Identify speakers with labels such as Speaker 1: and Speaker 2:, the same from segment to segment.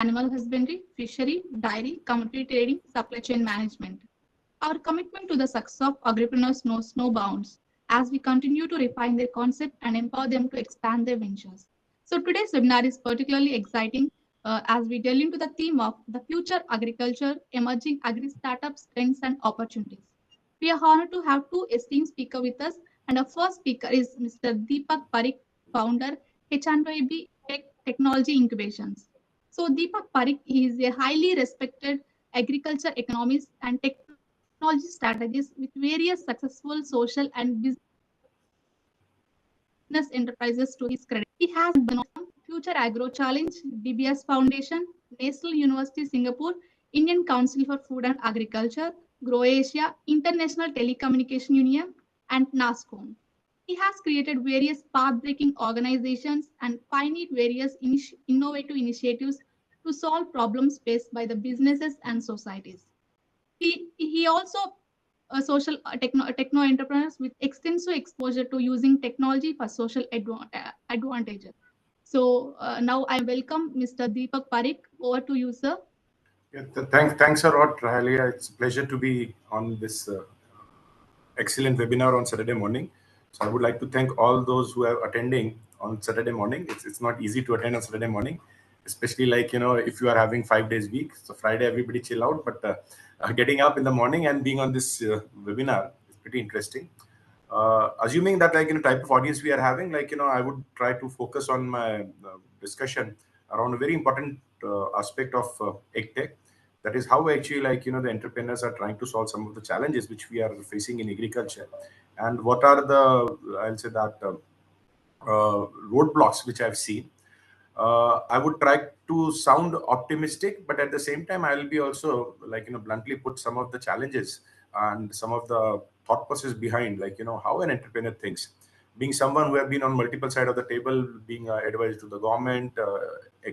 Speaker 1: animal husbandry, fishery, dairy, commodity trading, supply chain management. Our commitment to the success of agripreneurs knows no bounds as we continue to refine their concept and empower them to expand their ventures. So today's webinar is particularly exciting as we delve into the theme of the future agriculture, emerging agri-startups, trends and opportunities. We are honored to have two esteemed speakers with us, and our first speaker is Mr. Deepak Parikh, founder, H&YB Technology Incubations. So Deepak Parikh is a highly respected agriculture economist and technology strategist with various successful social and business enterprises to his credit. He has Future Agro Challenge, DBS Foundation, National University Singapore, Indian Council for Food and Agriculture, Grow Asia, International Telecommunication Union, and NASCOM. He has created various path-breaking organizations and pioneered various innovative initiatives to solve problems faced by the businesses and societies. He also a social techno entrepreneurs with extensive exposure to using technology for social advantages. So now I welcome Mr. Deepak Parikh. Over to you, sir.
Speaker 2: Yeah, thanks a lot, Rahalia. It's a pleasure to be on this excellent webinar on Saturday morning. So I would like to thank all those who are attending on Saturday morning. It's not easy to attend on Saturday morning, especially like, if you are having 5 days week. So Friday, everybody chill out, but getting up in the morning and being on this webinar is pretty interesting. Assuming that type of audience we are having, I would try to focus on my discussion around a very important aspect of EgTech. That is how actually the entrepreneurs are trying to solve some of the challenges which we are facing in agriculture, and what are the, I'll say that, roadblocks which I've seen. I would try to sound optimistic, but at the same time, I will be also bluntly put some of the challenges and some of the thought process behind how an entrepreneur thinks. Being someone who have been on multiple side of the table, being advised to the government,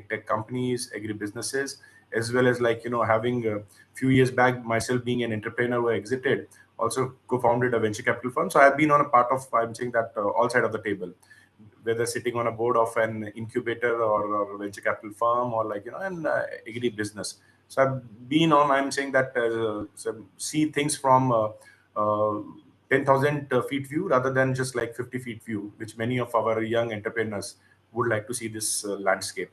Speaker 2: tech companies, agri businesses, as well as having a few years back myself being an entrepreneur who exited, also co-founded a venture capital firm. So I've been on a part of, I'm saying that, all side of the table, whether sitting on a board of an incubator or venture capital firm or an agri business. So I've been on, I'm saying that, see things from 10,000 feet view rather than just 50 feet view, which many of our young entrepreneurs would like to see this landscape.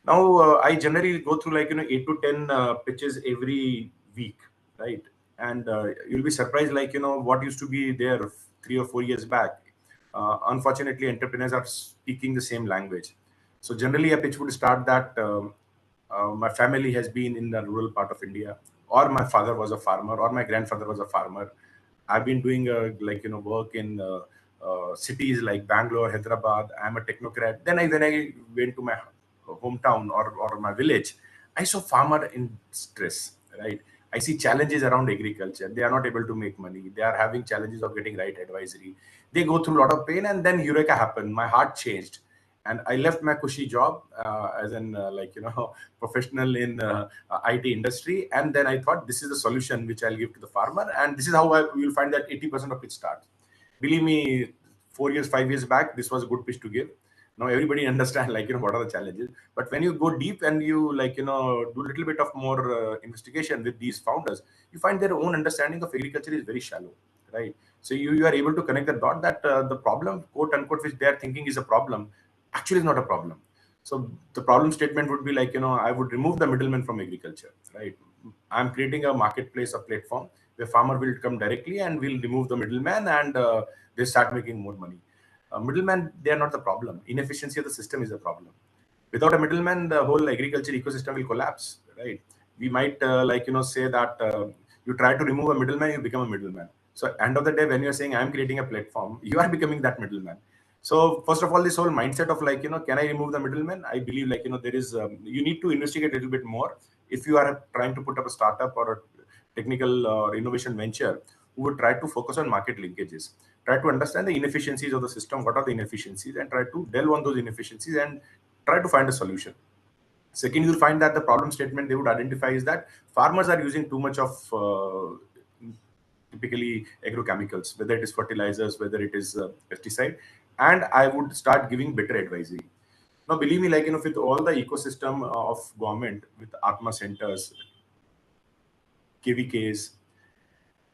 Speaker 2: Now, I generally go through 8 to 10 pitches every week, right? And you'll be surprised, what used to be there 3 or 4 years back. Unfortunately, entrepreneurs are speaking the same language. So generally, a pitch would start that my family has been in the rural part of India, or my father was a farmer, or my grandfather was a farmer. I've been doing work in cities like Bangalore, Hyderabad. I'm a technocrat. Then when I went to my hometown or my village, I saw farmer in stress, right? I see challenges around agriculture. They are not able to make money. They are having challenges of getting right advisory. They go through a lot of pain, and then Eureka happened. My heart changed, and I left my cushy job as an professional in IT industry. And then I thought, this is the solution which I'll give to the farmer, and this is how we will find that 80% of it starts. Believe me, 4 years, 5 years back, this was a good pitch to give. Now everybody understand what are the challenges, but when you go deep and you do a little bit of more investigation with these founders, you find their own understanding of agriculture is very shallow, right? So you are able to connect the dot that the problem, quote unquote, which they are thinking is a problem, actually is not a problem. So the problem statement would be I would remove the middleman from agriculture, right? I'm creating a marketplace, a platform where farmer will come directly and will remove the middleman, and they start making more money. Middlemen, they are not the problem. Inefficiency of the system is the problem. Without a middleman, the whole agriculture ecosystem will collapse, right? We might say that you try to remove a middleman, you become a middleman. So end of the day, when you're saying I'm creating a platform, you are becoming that middleman. So first of all, this whole mindset of can I remove the middleman? I believe there is you need to investigate a little bit more. If you are trying to put up a startup or a technical or innovation venture, who would try to focus on market linkages, try to understand the inefficiencies of the system, what are the inefficiencies, and try to delve on those inefficiencies and try to find a solution. Second, you'll find that the problem statement they would identify is that farmers are using too much of typically agrochemicals, whether it is fertilizers, whether it is pesticide, and I would start giving better advisory. Now, believe me, like, with all the ecosystem of government, with Atma centers, KVKs,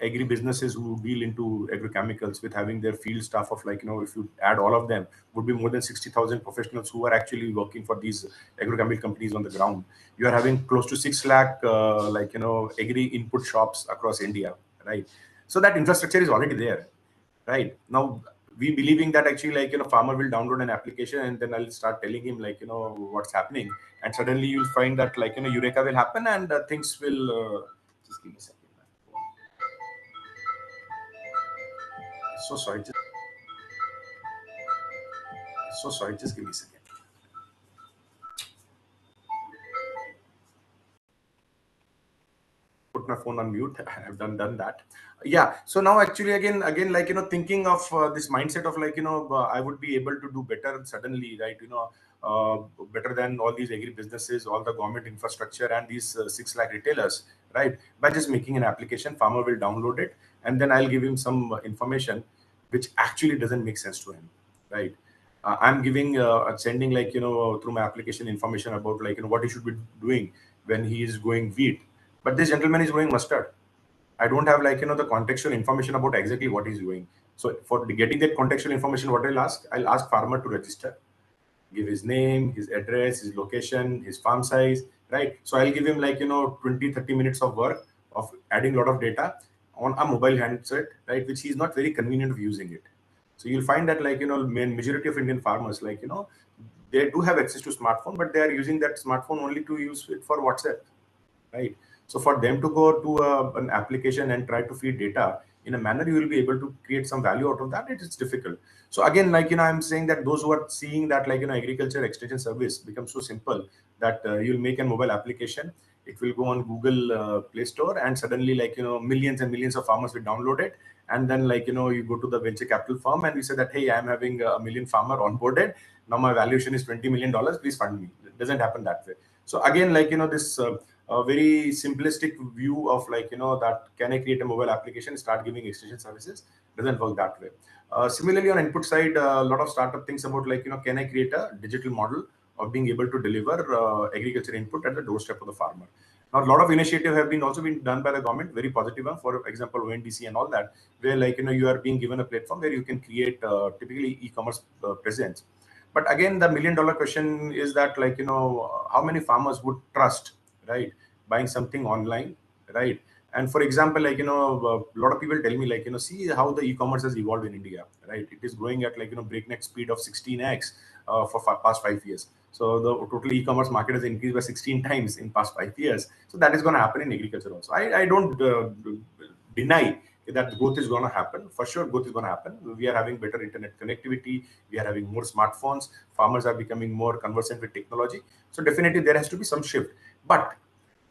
Speaker 2: agri-businesses who deal into agrochemicals, with having their field staff of, like, if you add all of them, would be more than 60,000 professionals who are actually working for these agrochemical companies on the ground. You are having close to 6 lakh, agri input shops across India, right? So that infrastructure is already there, right? Now, we believing that actually, like, farmer will download an application and then I'll start telling him, like, what's happening. And suddenly you'll find that, like, Eureka will happen and things will, just give me a second. So sorry, just give me a second. Put my phone on mute. I've done that. Yeah. So now actually again, like, thinking of this mindset of, like, I would be able to do better suddenly, right? Better than all these agri businesses, all the government infrastructure, and these 6 lakh retailers, right? By just making an application, farmer will download it, and then I'll give him some information which actually doesn't make sense to him, right? I'm giving sending, like, through my application, information about, like, what he should be doing when he is going wheat, but this gentleman is growing mustard. I don't have, like, the contextual information about exactly what he's doing. So for getting that contextual information, what I'll ask farmer to register, give his name, his address, his location, his farm size, right? So I'll give him, like, 20-30 minutes of work of adding a lot of data on a mobile handset, right, which he's not very convenient of using it. So you'll find that, like, majority of Indian farmers, like, they do have access to smartphone, but they are using that smartphone only to use it for WhatsApp, right? So for them to go to an application and try to feed data in a manner you will be able to create some value out of that, it is difficult. So again, like, I'm saying that those who are seeing that, like, agriculture extension service becomes so simple that you'll make a mobile application, it will go on Google Play Store, and suddenly, like, millions and millions of farmers will download it. And then, like, you go to the venture capital firm and we say that, hey, I'm having a million farmer onboarded. Now my valuation is $20 million. Please fund me. It doesn't happen that way. So again, like, this a very simplistic view of, like, that can I create a mobile application, start giving extension services, doesn't work that way. Similarly, on input side, a lot of startup thinks about, like, can I create a digital model of being able to deliver agriculture input at the doorstep of the farmer. Now, a lot of initiative have been also been done by the government, very positive one, for example, ONDC and all that, where, like, you are being given a platform where you can create typically e-commerce presence. But again, the $1 million question is that, like, how many farmers would trust, right, buying something online, right? And for example, like, a lot of people tell me, like, see how the e-commerce has evolved in India, right? It is growing at, like, breakneck speed of 16x for past 5 years. So the total e-commerce market has increased by 16 times in past 5 years. So that is going to happen in agriculture also. I don't deny that growth is going to happen. For sure, growth is going to happen. We are having better internet connectivity. We are having more smartphones. Farmers are becoming more conversant with technology. So definitely there has to be some shift. But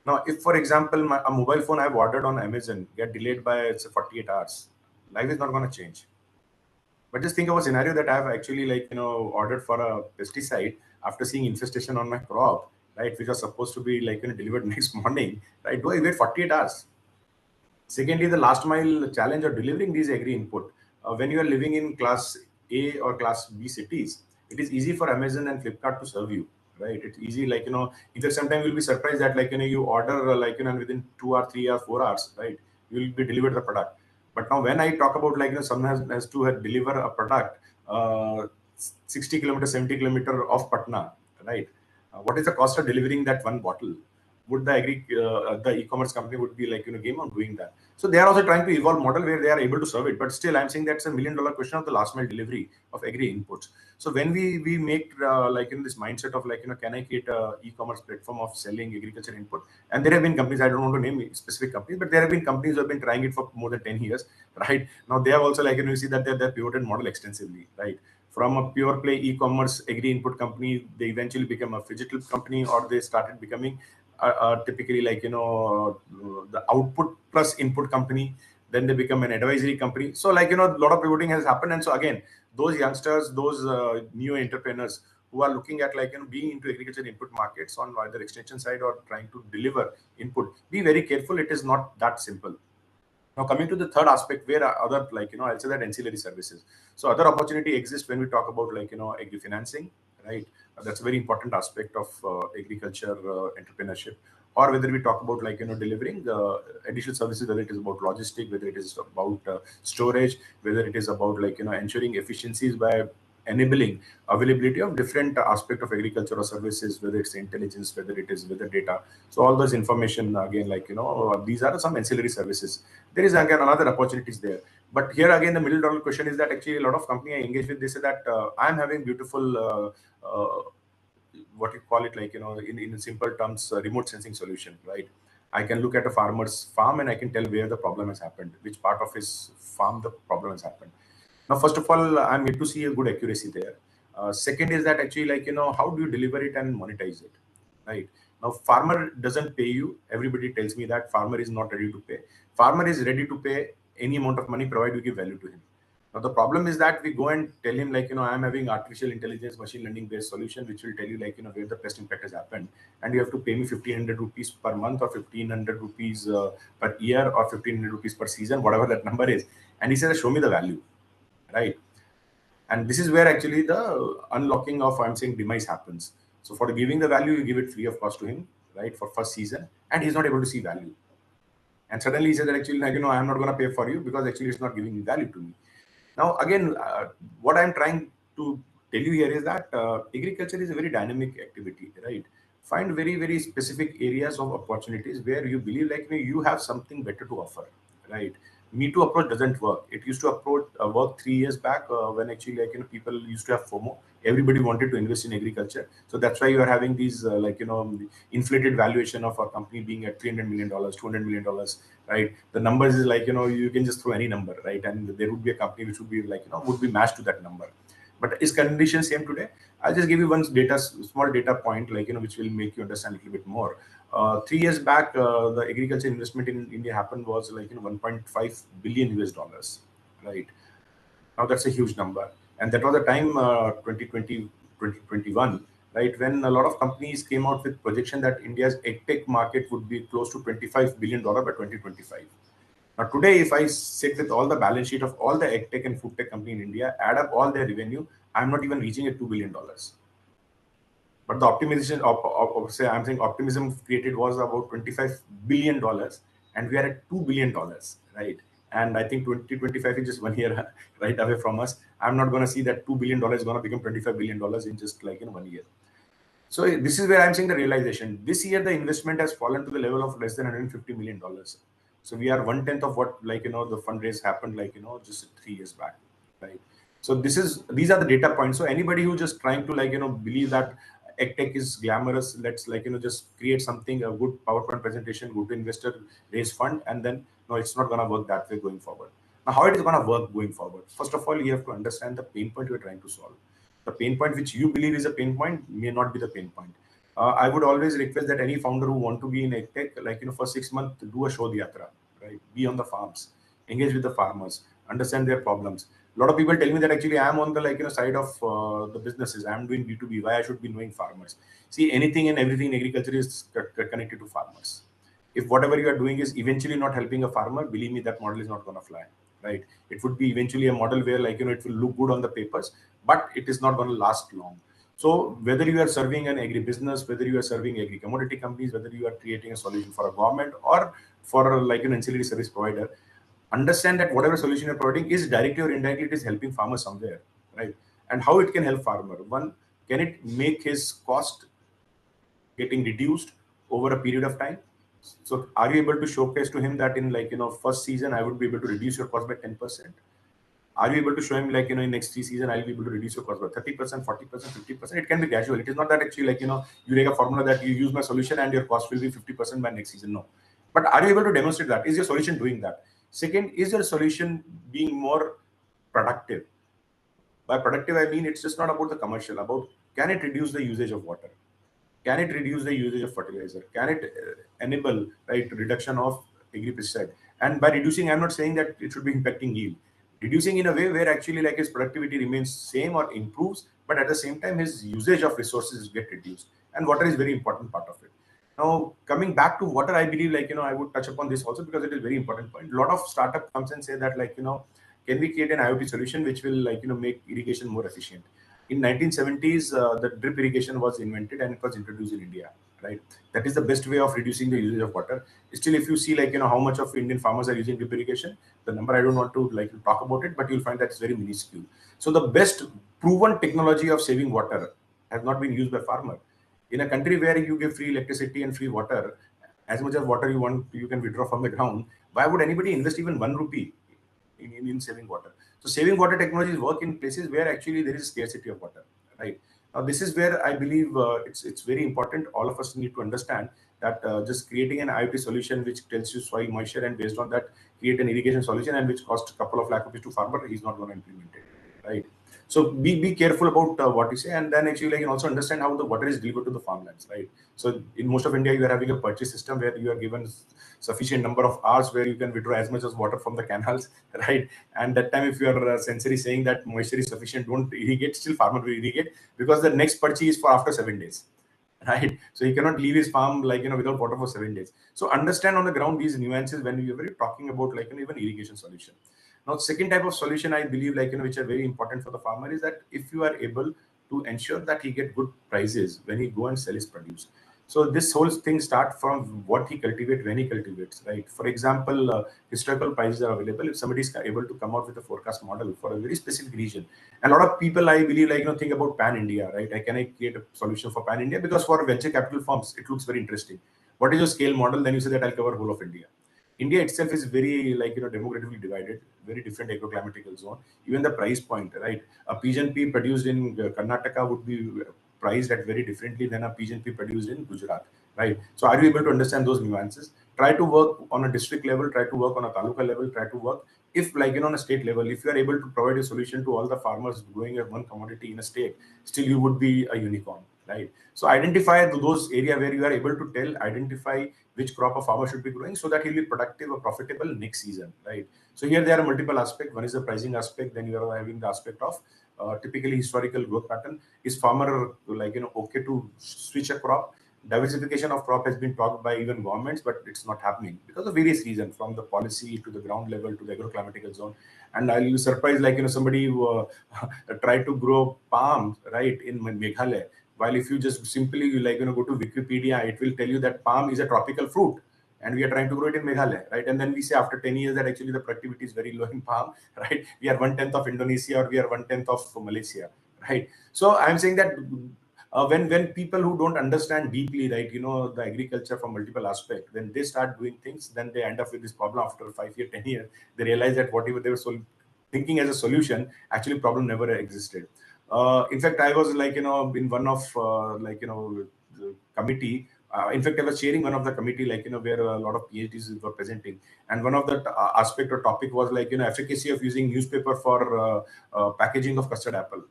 Speaker 2: now, if, for example, a mobile phone I've ordered on Amazon get delayed by, say, 48 hours, life is not going to change. But just think of a scenario that I've actually, like, ordered for a pesticide after seeing infestation on my crop, right, which was supposed to be, like, delivered next morning, right? Do I wait 48 hours? Secondly, the last mile challenge of delivering these agri input. When you are living in class A or class B cities, it is easy for Amazon and Flipkart to serve you, right? It's easy, like, either sometimes you'll be surprised that, like, you order, like, and within 2 or 3 or 4 hours, right, you will be delivered the product. But now when I talk about, like, someone has to deliver a product 60 kilometers, 70 kilometers of Patna, right? What is the cost of delivering that one bottle? Would the e-commerce company would be, like, game on doing that? So they are also trying to evolve model where they are able to serve it. But still, I'm saying that's $1 million question of the last mile delivery of agri inputs. So when we make like, in this mindset of, like, can I create a e-commerce platform of selling agriculture input? And there have been companies, I don't want to name specific companies, but there have been companies who have been trying it for more than 10 years, right? Now they have also, like, you see that they're pivoted model extensively, right? From a pure play e-commerce agri input company, they eventually become a phygital company, or they started becoming typically, like, the output plus input company. Then they become an advisory company. So, like, a lot of pivoting has happened. And so again, those youngsters, those new entrepreneurs who are looking at, like, being into agriculture input markets on either extension side or trying to deliver input, be very careful. It is not that simple. Now, coming to the third aspect, where are other, like, I'll say that ancillary services. So other opportunity exists when we talk about, like, agri financing, right? That's a very important aspect of agriculture entrepreneurship. Or whether we talk about delivering additional services, whether it is about logistics, whether it is about storage, whether it is about ensuring efficiencies by enabling availability of different aspect of agriculture or services, whether it's intelligence, whether it is weather data. So all those information again, these are some ancillary services. There is again another opportunities there. But here again, the $1 million question is that actually a lot of company I engage with, they say that I'm having beautiful what you call it, in simple terms, remote sensing solution, right? I can look at a farmer's farm and I can tell where the problem has happened, which part of his farm the problem has happened. Now, first of all, I'm here to see a good accuracy there. Second is that actually, how do you deliver it and monetize it, right? Now, farmer doesn't pay you. Everybody tells me that farmer is not ready to pay. Farmer is ready to pay any amount of money provided you give value to him. Now, the problem is that we go and tell him, I'm having artificial intelligence, machine learning based solution, which will tell you, where the pest impact has happened. And you have to pay me 1,500 rupees per month or 1,500 rupees per year or 1,500 rupees per season, whatever that number is. And he says, show me the value, right? And this is where actually the unlocking of, I'm saying, demise happens. So for giving the value, you give it free of cost to him, right? For first season, and he's not able to see value. And suddenly he said that actually, I'm not going to pay for you because actually it's not giving value to me. Now, again, what I'm trying to tell you here is that agriculture is a very dynamic activity, right? Find very, very specific areas of opportunities where you believe you have something better to offer, right? Me Too approach doesn't work. It used to approach work 3 years back when actually people used to have FOMO. Everybody wanted to invest in agriculture, so that's why you are having these inflated valuation of a company being at $300 million, $200 million, right? The numbers is you can just throw any number, right? And there would be a company which would be would be matched to that number. But is condition same today? I'll just give you one small data point, which will make you understand a little bit more. 3 years back, the agriculture investment in India happened was 1.5 billion US dollars, right? Now that's a huge number. And that was the time 2020, 2021, right? When a lot of companies came out with projection that India's edtech market would be close to $25 billion by 2025. Now today, if I sit with all the balance sheet of all the edtech and food tech company in India, add up all their revenue, I'm not even reaching at $2 billion. But the optimization say I'm saying optimism created was about $25 billion, and we are at $2 billion, right? And I think 2025 is just 1 year right away from us. I'm not going to see that $2 billion is going to become $25 billion in just 1 year. So this is where I'm saying the realization. This year, the investment has fallen to the level of less than $150 million. So we are 1/10 of what the fundraise happened just 3 years back, right? So these are the data points. So anybody who just trying to believe that EdTech is glamorous, let's just create something, a good PowerPoint presentation, go to investor, raise fund, and then no, it's not going to work that way going forward. Now, how it is going to work going forward? First of all, you have to understand the pain point you're trying to solve. The pain point which you believe is a pain point may not be the pain point. I would always request that any founder who want to be in EdTech, for 6 months, do a Shodh Yatra, right? Be on the farms, engage with the farmers, understand their problems. A lot of people tell me that actually I'm on the side of the businesses. I'm doing B2B. Why I should be knowing farmers? See, anything and everything in agriculture is connected to farmers. If whatever you are doing is eventually not helping a farmer, believe me, that model is not going to fly, right? It would be eventually a model where it will look good on the papers, but it is not going to last long. So whether you are serving an agribusiness, whether you are serving agri-commodity companies, whether you are creating a solution for a government or for an ancillary service provider, understand that whatever solution you're providing is directly or indirectly, it is helping farmer somewhere, right? And how it can help farmer. One, can it make his cost getting reduced over a period of time? So are you able to showcase to him that in first season, I would be able to reduce your cost by 10%? Are you able to show him in next 3 seasons, I'll be able to reduce your cost by 30%, 40%, 50%? It can be gradual. It is not that actually you take a formula that you use my solution and your cost will be 50% by next season. No. But are you able to demonstrate that? Is your solution doing that? Second, is your solution being more productive? By productive, I mean it's just not about the commercial, about can it reduce the usage of water? Can it reduce the usage of fertilizer? Can it enable reduction of pesticide? And by reducing, I'm not saying that it should be impacting yield. Reducing in a way where actually his productivity remains same or improves, but at the same time his usage of resources get reduced. And water is very important part of it. Now, coming back to water, I believe I would touch upon this also because it is very important point. A lot of startup comes and say that can we create an IoT solution which will make irrigation more efficient? In 1970s, the drip irrigation was invented and it was introduced in India, right? That is the best way of reducing the usage of water. Still, if you see how much of Indian farmers are using drip irrigation, the number I don't want to talk about it, but you'll find that it's very minuscule. So the best proven technology of saving water has not been used by farmer. In a country where you give free electricity and free water, as much as water you want, you can withdraw from the ground. Why would anybody invest even 1 rupee in saving water? So saving water technologies work in places where actually there is scarcity of water, right? Now this is where I believe it's very important. All of us need to understand that just creating an IoT solution which tells you soil moisture and based on that create an irrigation solution and which costs a couple of lakh rupees to farmer, he's not going to implement it, right? So be careful about what you say, and then actually also understand how the water is delivered to the farmlands, right? So in most of India, you are having a purchase system where you are given sufficient number of hours where you can withdraw as much as water from the canals, right? And that time, if your sensor is saying that moisture is sufficient, don't irrigate. Still, farmer will irrigate because the next purchase is for after 7 days, right? So he cannot leave his farm without water for 7 days. So understand on the ground these nuances when we are talking about even irrigation solution. Now, second type of solution I believe which are very important for the farmer is that if you are able to ensure that he get good prices when he go and sell his produce. So this whole thing start from what he cultivates when he cultivates, right? For example, historical prices are available. If somebody is able to come out with a forecast model for a very specific region, and a lot of people I believe think about pan India, right? Can I create a solution for pan India? Because for venture capital firms, it looks very interesting. What is your scale model? Then you say that I'll cover whole of India. India itself is very demographically divided, very different agroclimatical zone. Even the price point, right? A pigeon pea produced in Karnataka would be priced at very differently than a pigeon pea produced in Gujarat, right? So are you able to understand those nuances? Try to work on a district level, try to work on a taluka level, try to work if on a state level, if you are able to provide a solution to all the farmers growing at one commodity in a state, still you would be a unicorn, right? So identify those area where you are able to identify which crop a farmer should be growing so that he'll be productive or profitable next season, right? So here there are multiple aspects. One is the pricing aspect. Then you are having the aspect of typically historical growth pattern. Is farmer okay to switch a crop? Diversification of crop has been talked by even governments, but it's not happening because of various reasons, from the policy to the ground level to the agroclimatical zone. And I'll be surprised, somebody who tried to grow palm, right, in Meghalaya. While if you just simply go to Wikipedia, it will tell you that palm is a tropical fruit and we are trying to grow it in Meghalaya, right? And then we say after 10 years that actually the productivity is very low in palm, right? We are 1/10 of Indonesia or we are 1/10 of Malaysia, right? So I'm saying that when people who don't understand deeply, right, the agriculture from multiple aspects, when they start doing things, then they end up with this problem after 5 years, 10 years. They realize that whatever they were thinking as a solution, actually problem never existed. In fact, I was in one of the committee. In fact, I was chairing one of the committee, where a lot of PhDs were presenting, and one of the aspect or topic was efficacy of using newspaper for packaging of custard apple.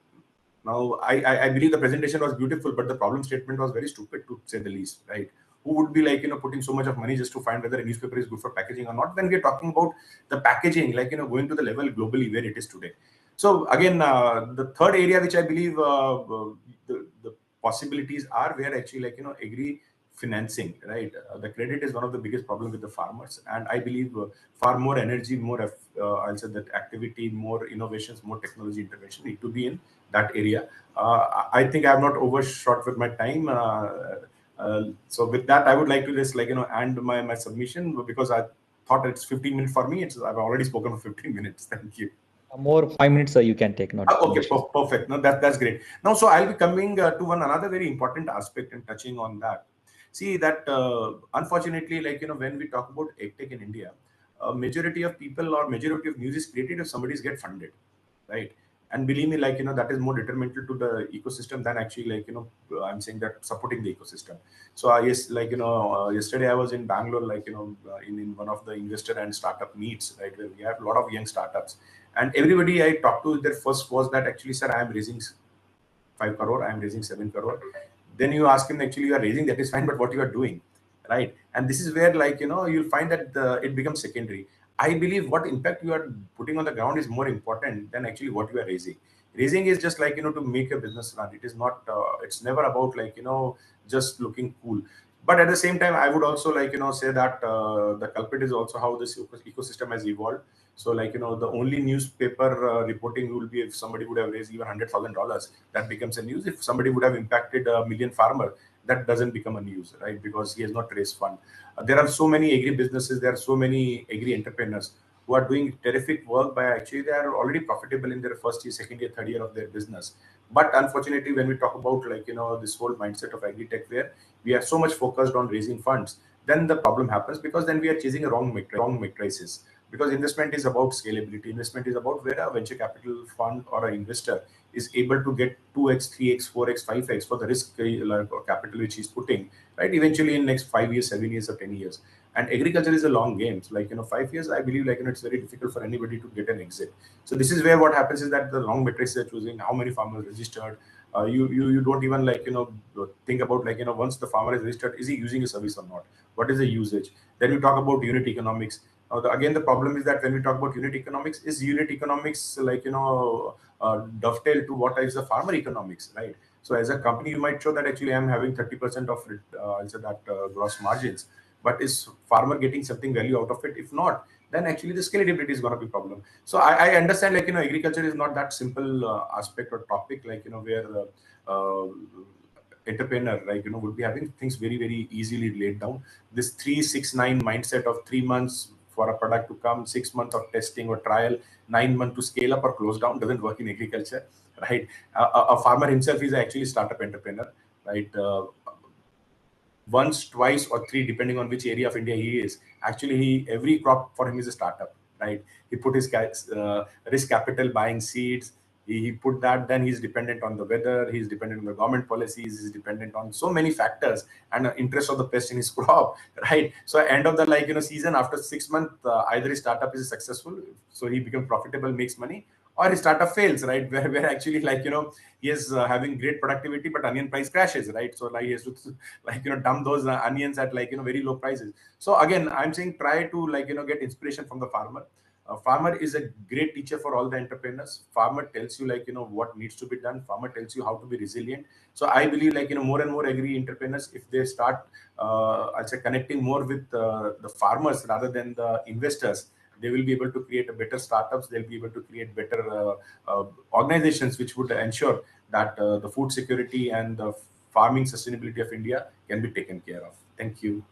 Speaker 2: Now, I believe the presentation was beautiful, but the problem statement was very stupid, to say the least, right? Who would be putting so much of money just to find whether a newspaper is good for packaging or not, when we are talking about the packaging, going to the level globally where it is today. So again, the third area which I believe the possibilities are where actually agri financing, right? The credit is one of the biggest problems with the farmers, and I believe far more energy, more I'll say that activity, more innovations, more technology intervention need to be in that area. I think I have not overshot with my time. So with that, I would like to just end my submission, because I thought it's 15 minutes for me. I've already spoken for 15 minutes. Thank you.
Speaker 3: More 5 minutes you can take. Not
Speaker 2: okay, perfect. No, that's great. Now, so I'll be coming to another very important aspect and touching on that. See that unfortunately, when we talk about EdTech in India, majority of people or majority of news is created if somebody's get funded, right? And believe me, that is more detrimental to the ecosystem than actually I'm saying that supporting the ecosystem. So yes, yesterday I was in Bangalore, in one of the investor and startup meets, right, where we have a lot of young startups, and everybody I talked to, their first was that actually, sir, I am raising 5 crore, I am raising 7 crore. Then you ask him, actually you are raising, that is fine, but what you are doing, right? And this is where you'll find that it becomes secondary. I believe what impact you are putting on the ground is more important than actually what you are raising. Raising is just to make a business run. It is not, it's never about just looking cool. But at the same time, I would also say that the culprit is also how this ecosystem has evolved. So the only newspaper reporting will be if somebody would have raised even $100,000, that becomes a news. If somebody would have impacted a million farmer, that doesn't become a news, right? Because he has not raised fund. There are so many agri businesses, there are so many agri entrepreneurs who are doing terrific work by actually they are already profitable in their first year, second year, third year of their business. But unfortunately, when we talk about this whole mindset of agri-tech where we are so much focused on raising funds, then the problem happens, because then we are chasing a wrong matrices. Because investment is about scalability. Investment is about where a venture capital fund or an investor is able to get 2x, 3x, 4x, 5x for the risk or capital which he's putting, right? Eventually in next 5 years, 7 years, or 10 years. And agriculture is a long game. So 5 years, I believe it's very difficult for anybody to get an exit. So this is where what happens is that the wrong metrics are choosing, how many farmers registered. You don't even think about once the farmer is registered, is he using a service or not? What is the usage? Then we talk about unit economics. Again, the problem is that when we talk about unit economics, is unit economics dovetail to what is the farmer economics, right? So as a company, you might show that actually I'm having 30% of gross margins, but is farmer getting something value out of it? If not, then actually the scalability is going to be a problem. So I understand agriculture is not that simple aspect or topic where entrepreneur would be having things very, very easily laid down. This 3-6-9 mindset of 3 months for a product to come, 6 months of testing or trial, 9 months to scale up or close down doesn't work in agriculture, right? A farmer himself is actually a startup entrepreneur, right? Once, twice, or three, depending on which area of India he is. Actually, every crop for him is a startup, right? He put his risk capital buying seeds. He put that. Then he's dependent on the weather. He's dependent on the government policies. He's dependent on so many factors and interest of the pest in his crop, right? So end of the season, after 6 months, either his startup is successful, so he becomes profitable, makes money, or his startup fails, right? Where actually he is having great productivity, but onion price crashes, right? So he has to dump those onions at very low prices. So again, I'm saying try to get inspiration from the farmer. Farmer is a great teacher for all the entrepreneurs. Farmer tells you what needs to be done. Farmer tells you how to be resilient. So I believe more and more agri entrepreneurs, if they start I'll say connecting more with the farmers rather than the investors, they will be able to create a better startups. They'll be able to create better organizations which would ensure that the food security and the farming sustainability of India can be taken care of. Thank you.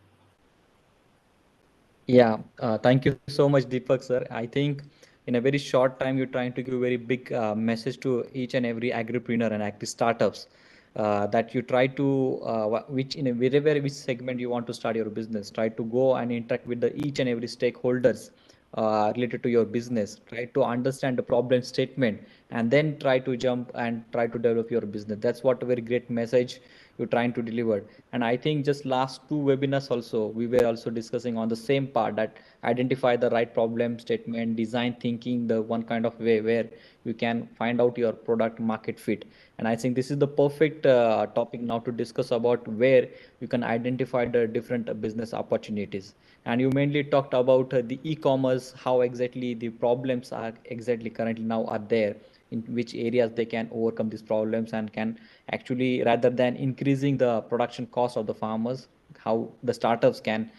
Speaker 3: Yeah, thank you so much, Deepak sir. I think in a very short time, you're trying to give a very big message to each and every agripreneur and agri startups that you try to, which in a wherever which segment you want to start your business, try to go and interact with the each and every stakeholders related to your business. Try to understand the problem statement and then try to jump and try to develop your business. That's what a very great message you're trying to deliver. And I think just last two webinars also, we were also discussing on the same part, that identify the right problem statement, design thinking, the one kind of way where you can find out your product market fit. And I think this is the perfect topic now to discuss about where you can identify the different business opportunities. And you mainly talked about the e-commerce, how exactly the problems are exactly currently now are there, in which areas they can overcome these problems and can actually, rather than increasing the production cost of the farmers, how the startups can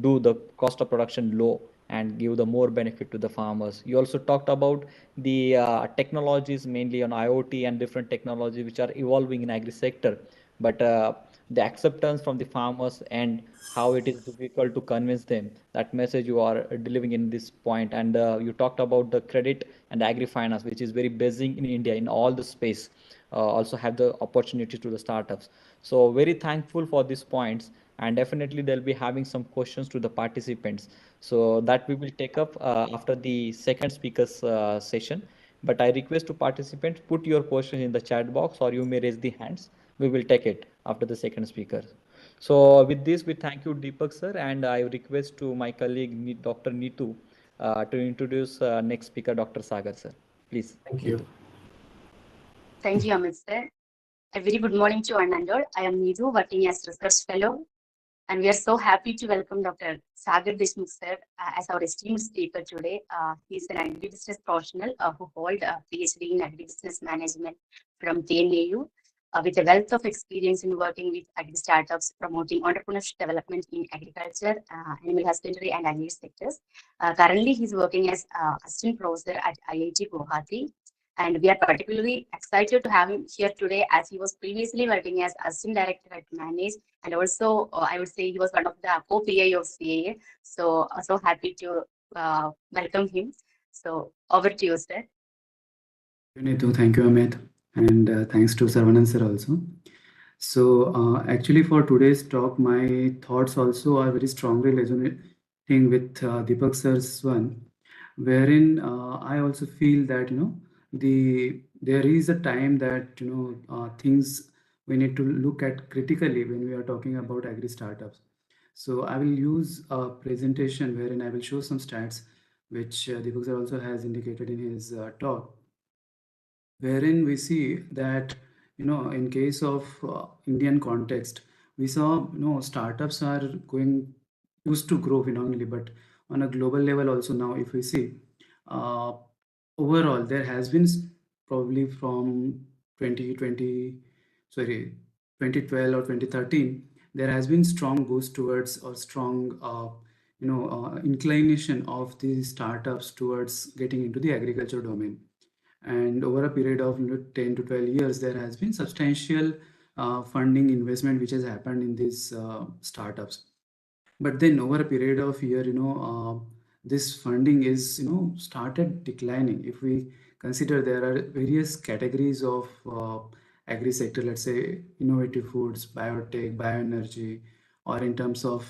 Speaker 3: do the cost of production low and give the more benefit to the farmers. You also talked about the technologies, mainly on IoT and different technologies which are evolving in agri sector, but the acceptance from the farmers and how it is difficult to convince them. That message you are delivering in this point. And you talked about the credit and agri finance, which is very basic in India in all the space. Also have the opportunity to the startups. So very thankful for these points, and definitely they'll be having some questions to the participants. So that we will take up after the second speaker's session. But I request to participants, put your question in the chat box or you may raise the hands. We will take it after the second speaker. So with this, we thank you, Deepak sir, and I request to my colleague, Dr. Neetu, to introduce next speaker, Dr. Sagar sir. Please,
Speaker 2: Thank you.
Speaker 3: Neetu.
Speaker 4: Thank you, Amit sir. A very good morning to one and all. I am Neetu, working as research fellow, and we are so happy to welcome Dr. Sagar Deshmukh sir as our esteemed speaker today. He is an agribusiness professional who holds a PhD in agribusiness management from JNAU. with a wealth of experience in working with agri startups, promoting entrepreneurship development in agriculture, animal husbandry, and agri sectors. Currently, he's working as assistant professor at IIT Guwahati. And we are particularly excited to have him here today, as he was previously working as assistant director at Manage, and also I would say he was one of the co-PA of CAA. So happy to welcome him. So over to you, sir.
Speaker 5: Thank you, Amit, and thanks to Saravanan sir also. So actually for today's talk, my thoughts also are very strongly resonating with Deepak sir's one, wherein I also feel that there is a time that things we need to look at critically when we are talking about agri startups. So I will use a presentation wherein I will show some stats which Deepak sir also has indicated in his talk, wherein we see that in case of Indian context, we saw startups are used to grow phenomenally, but on a global level also now, if we see uh, overall, there has been probably from 2020, sorry, 2012 or 2013, there has been strong boost towards or strong inclination of the startups towards getting into the agriculture domain. And over a period of 10 to 12 years, there has been substantial funding investment which has happened in these startups. But then over a period of year, this funding is started declining. If we consider, there are various categories of agri sector, let's say innovative foods, biotech, bioenergy, or in terms of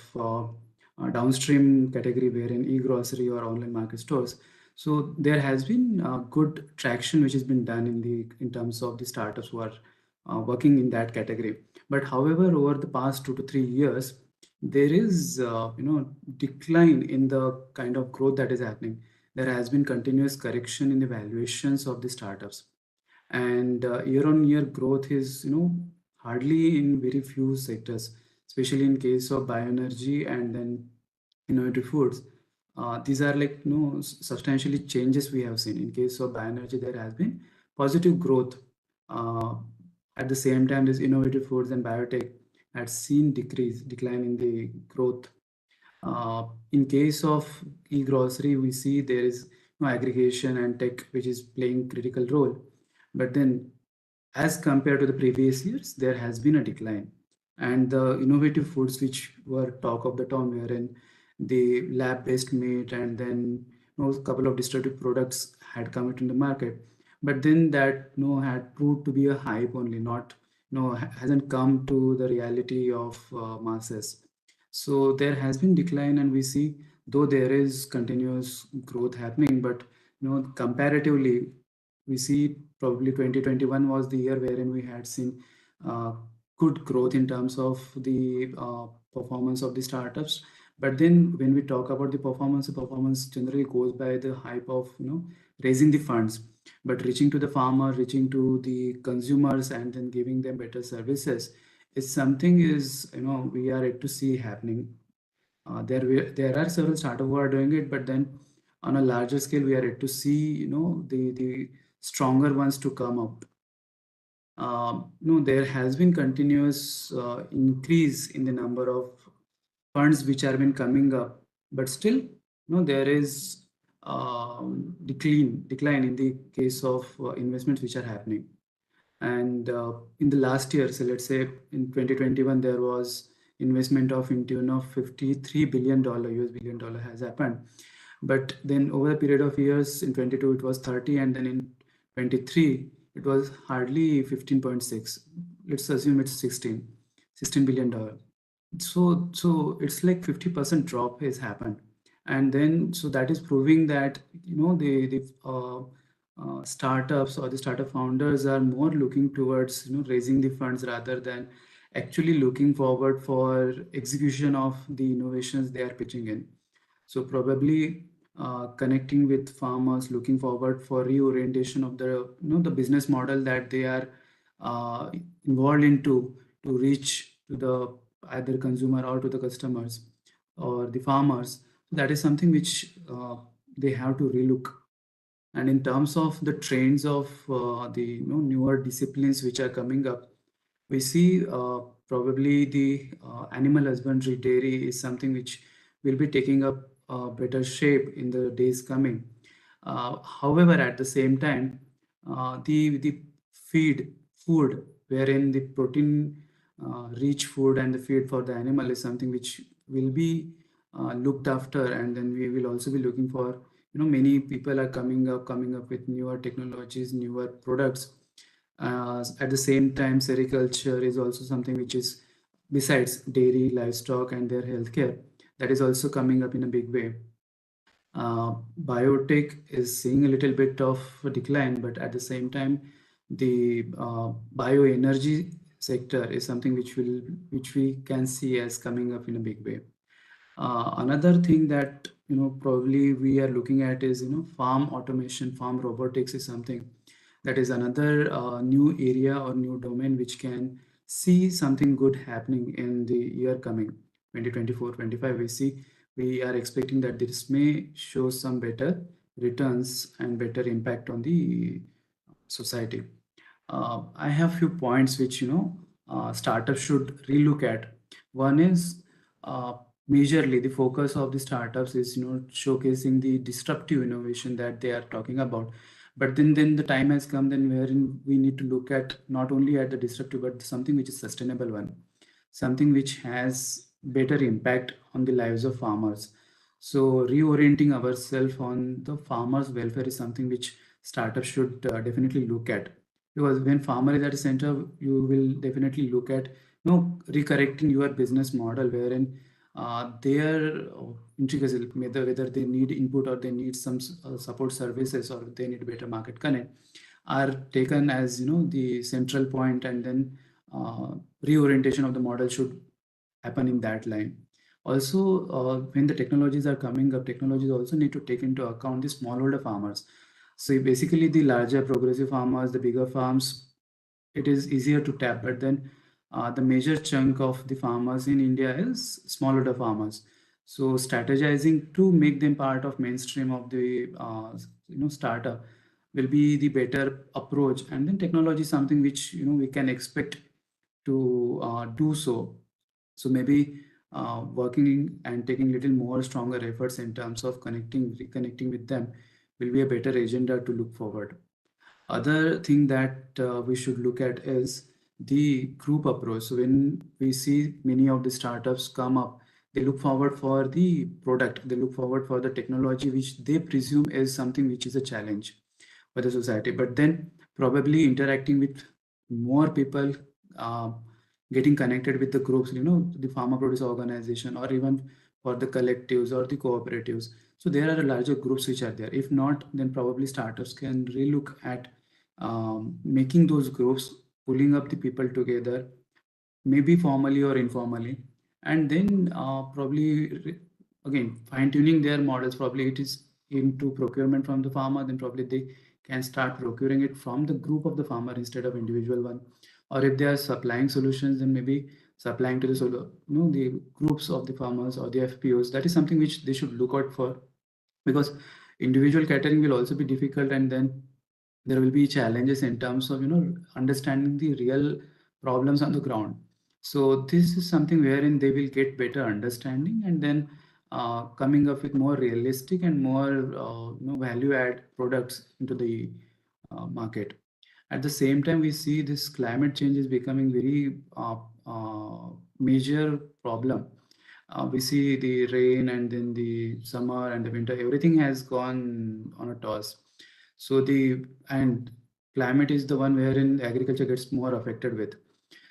Speaker 5: downstream category wherein e-grocery or online market stores. So there has been good traction which has been done in terms of the startups who are working in that category. But however, over the past 2 to 3 years, there is decline in the kind of growth that is happening. There has been continuous correction in the valuations of the startups, and year-on-year growth is hardly in very few sectors, especially in case of bioenergy and then innovative foods. These are like substantially changes we have seen. In case of bioenergy, there has been positive growth. At the same time, this innovative foods and biotech had seen decline in the growth. In case of e-grocery, we see there is aggregation and tech which is playing critical role. But then as compared to the previous years, there has been a decline. And the innovative foods which were talk of the town, wherein the lab-based meat and then a couple of disruptive products had come into the market. But then that had proved to be a hype only, not hasn't come to the reality of masses. So there has been decline, and we see though there is continuous growth happening, but comparatively, we see probably 2021 was the year wherein we had seen good growth in terms of the performance of the startups. But then when we talk about the performance generally goes by the hype of raising the funds, but reaching to the farmer, reaching to the consumers, and then giving them better services is something we are yet to see happening. There are several startups who are doing it, but then on a larger scale, we are yet to see the stronger ones to come up. There has been continuous increase in the number of funds which have been coming up, but still there is decline in the case of investments which are happening. And in the last year, so let's say in 2021, there was investment of in tune of $53 billion has happened. But then over a period of years, in 22 it was 30, and then in 23 it was hardly 15.6. Let's assume it's $16 billion. So it's like 50% drop has happened. And then so that is proving that the startups or the startup founders are more looking towards raising the funds rather than actually looking forward for execution of the innovations they are pitching in. So probably connecting with farmers, looking forward for reorientation of the business model that they are involved into to reach to the either consumer or to the customers or the farmers. That is something which they have to relook. And in terms of the trends of the newer disciplines which are coming up, we see probably the animal husbandry dairy is something which will be taking up better shape in the days coming. However, at the same time, the food wherein the protein rich food and the feed for the animal is something which will be looked after, and then we will also be looking for, many people are coming up with newer technologies, newer products. At the same time, sericulture is also something which is, besides dairy, livestock, and their healthcare, that is also coming up in a big way. Biotech is seeing a little bit of a decline, but at the same time, the bioenergy sector is something which we can see as coming up in a big way. Another thing that probably we are looking at is farm automation, farm robotics is something that is another new area or new domain which can see something good happening in the year coming 2024-25. We are expecting that this may show some better returns and better impact on the society. I have few points which startups should relook at. One is majorly the focus of the startups is showcasing the disruptive innovation that they are talking about. But then the time has come then wherein we need to look at not only at the disruptive but something which is sustainable one, something which has better impact on the lives of farmers. So reorienting ourselves on the farmers' welfare is something which startups should definitely look at, because when farmer is at the center, you will definitely look at recorrecting your business model wherein their intricacies, whether they need input or they need some support services or they need better market connect, are taken as the central point, and then reorientation of the model should happen in that line. Also, when the technologies are coming up, technologies also need to take into account the smallholder farmers. So basically the larger progressive farmers, the bigger farms, it is easier to tap, but then the major chunk of the farmers in India is smallholder farmers. So strategizing to make them part of mainstream of the startup will be the better approach, and then technology is something which we can expect to do so. So maybe working and taking little more stronger efforts in terms of reconnecting with them will be a better agenda to look forward. Other thing that we should look at is the group approach. So when we see many of the startups come up, they look forward for the product, they look forward for the technology, which they presume is something which is a challenge for the society. But then probably interacting with more people, getting connected with the groups, the farmer producer organization, or even for the collectives or the cooperatives. So there are larger groups which are there. If not, then probably startups can relook at making those groups, pulling up the people together, maybe formally or informally, and then probably again fine-tuning their models. Probably it is into procurement from the farmer, then probably they can start procuring it from the group of the farmer instead of individual one. Or if they are supplying solutions, then maybe supplying to the groups of the farmers or the FPOs. That is something which they should look out for, because individual catering will also be difficult, and then there will be challenges in terms of understanding the real problems on the ground. So this is something wherein they will get better understanding, and then coming up with more realistic and more value add products into the market. At the same time, we see this climate change is becoming very major problem. We see the rain and then the summer and the winter, everything has gone on a toss. So and climate is the one wherein agriculture gets more affected with.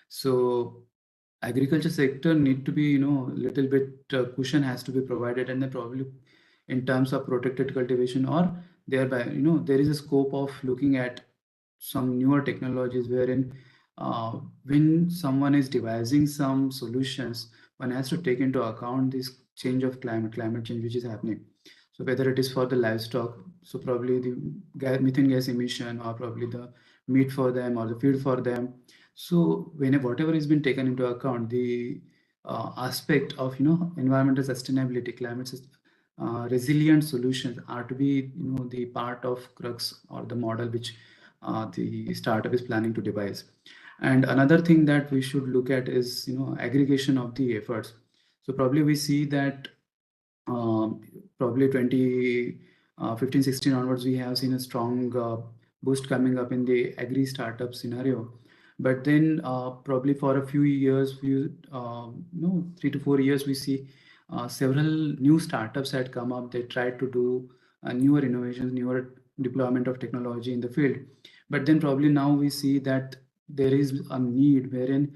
Speaker 5: So agriculture sector need to be, little bit cushion has to be provided, and then probably in terms of protected cultivation, or thereby, there is a scope of looking at some newer technologies wherein when someone is devising some solutions, one has to take into account this change of climate change which is happening. So whether it is for the livestock, so probably the methane gas emission, or probably the meat for them or the feed for them. So whatever has been taken into account, the aspect of environmental sustainability, climate resilient solutions are to be the part of crux or the model which the startup is planning to devise. And another thing that we should look at is, aggregation of the efforts. So probably we see that probably 2015-16 onwards, we have seen a strong boost coming up in the agri startup scenario. But then probably for a few years, 3 to 4 years, we see several new startups had come up. They tried to do newer innovations, newer deployment of technology in the field. But then probably now we see that there is a need wherein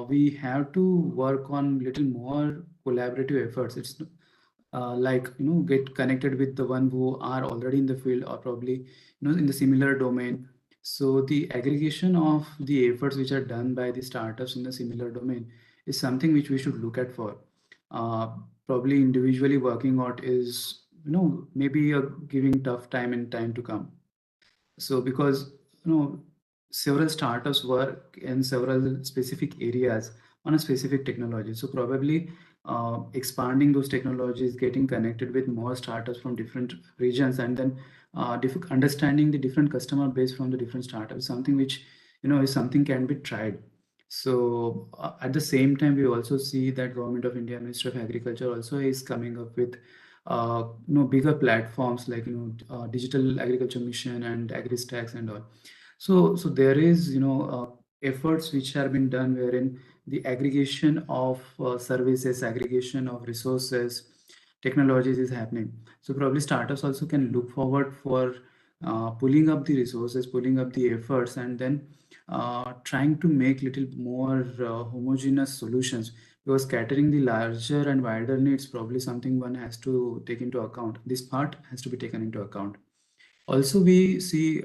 Speaker 5: we have to work on little more collaborative efforts. It's like get connected with the one who are already in the field or probably in the similar domain. So the aggregation of the efforts which are done by the startups in the similar domain is something which we should look at for. Probably individually working out is maybe a giving tough time in time to come. So because several startups work in several specific areas on a specific technology. So probably expanding those technologies, getting connected with more startups from different regions, and then understanding the different customer base from the different startups, something which is something can be tried. So at the same time, we also see that Government of India, Ministry of Agriculture also is coming up with bigger platforms like Digital Agriculture Mission and AgriStacks and all. So there is efforts which have been done wherein the aggregation of services, aggregation of resources, technologies is happening. So probably startups also can look forward for pulling up the resources, pulling up the efforts, and then trying to make little more homogeneous solutions, because catering the larger and wider needs probably something one has to take into account. This part has to be taken into account. Also, we see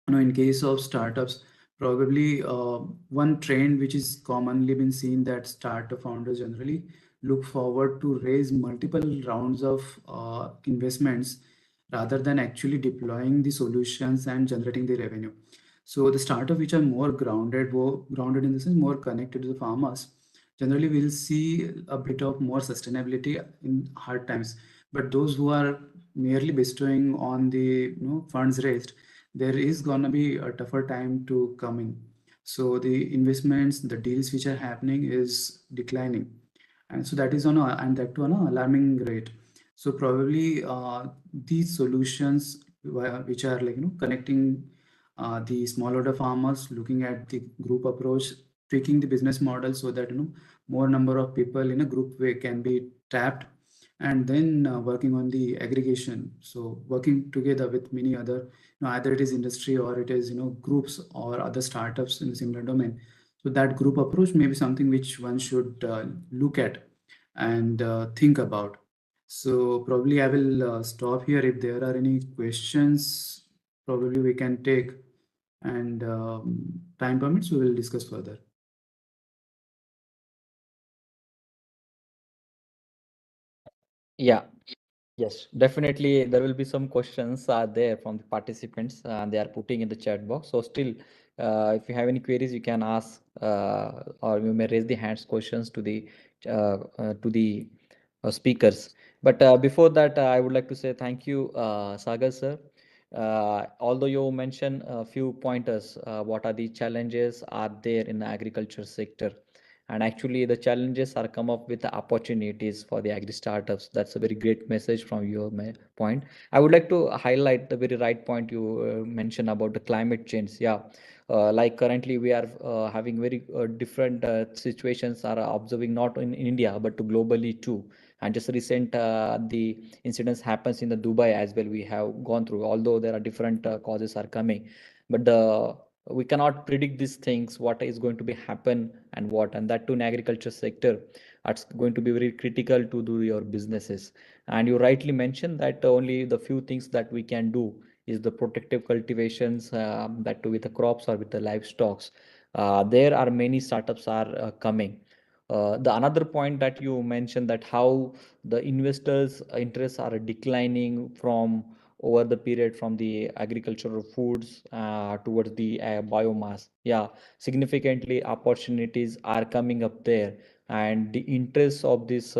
Speaker 5: in case of startups, probably one trend which is commonly been seen, that startup founders generally look forward to raise multiple rounds of investments rather than actually deploying the solutions and generating the revenue. So the startup which are more grounded in the sense more connected to the farmers, generally we'll see a bit of more sustainability in hard times. But those who are merely bestowing on the funds raised, there is gonna be a tougher time to come in. So the investments, the deals which are happening is declining, and so that is and that to an alarming rate. So probably these solutions which are like connecting the smallholder farmers, looking at the group approach, tweaking the business model so that more number of people in a group way can be tapped, and then working on the aggregation. So working together with many other, either it is industry or it is groups or other startups in a similar domain. So that group approach may be something which one should look at and think about. So probably I will stop here. If there are any questions, probably we can take, and time permits, we will discuss further.
Speaker 3: Yeah. Yes, definitely there will be some questions there from the participants, they are putting in the chat box. So still, if you have any queries, you can ask, or you may raise the hands questions to the speakers. But before that, I would like to say thank you, Sagar sir. Although you mentioned a few pointers, what are the challenges are there in the agriculture sector? And actually the challenges are come up with the opportunities for the agri startups. That's a very great message from your point. I would like to highlight the very right point you mentioned about the climate change. Yeah, like currently we are having very different situations are observing not in India but to globally too. And just recent the incidents happens in the Dubai as well, we have gone through, although there are different causes are coming, but the we cannot predict these things, what is going to be happen and what, and that too in agriculture sector, it's going to be very critical to do your businesses. And you rightly mentioned that only the few things that we can do is the protective cultivations, that too with the crops or with the livestock. There are many startups are coming. The another point that you mentioned, that how the investors interests are declining from over the period from the agricultural foods towards the biomass. Yeah, significantly opportunities are coming up there and the interests of these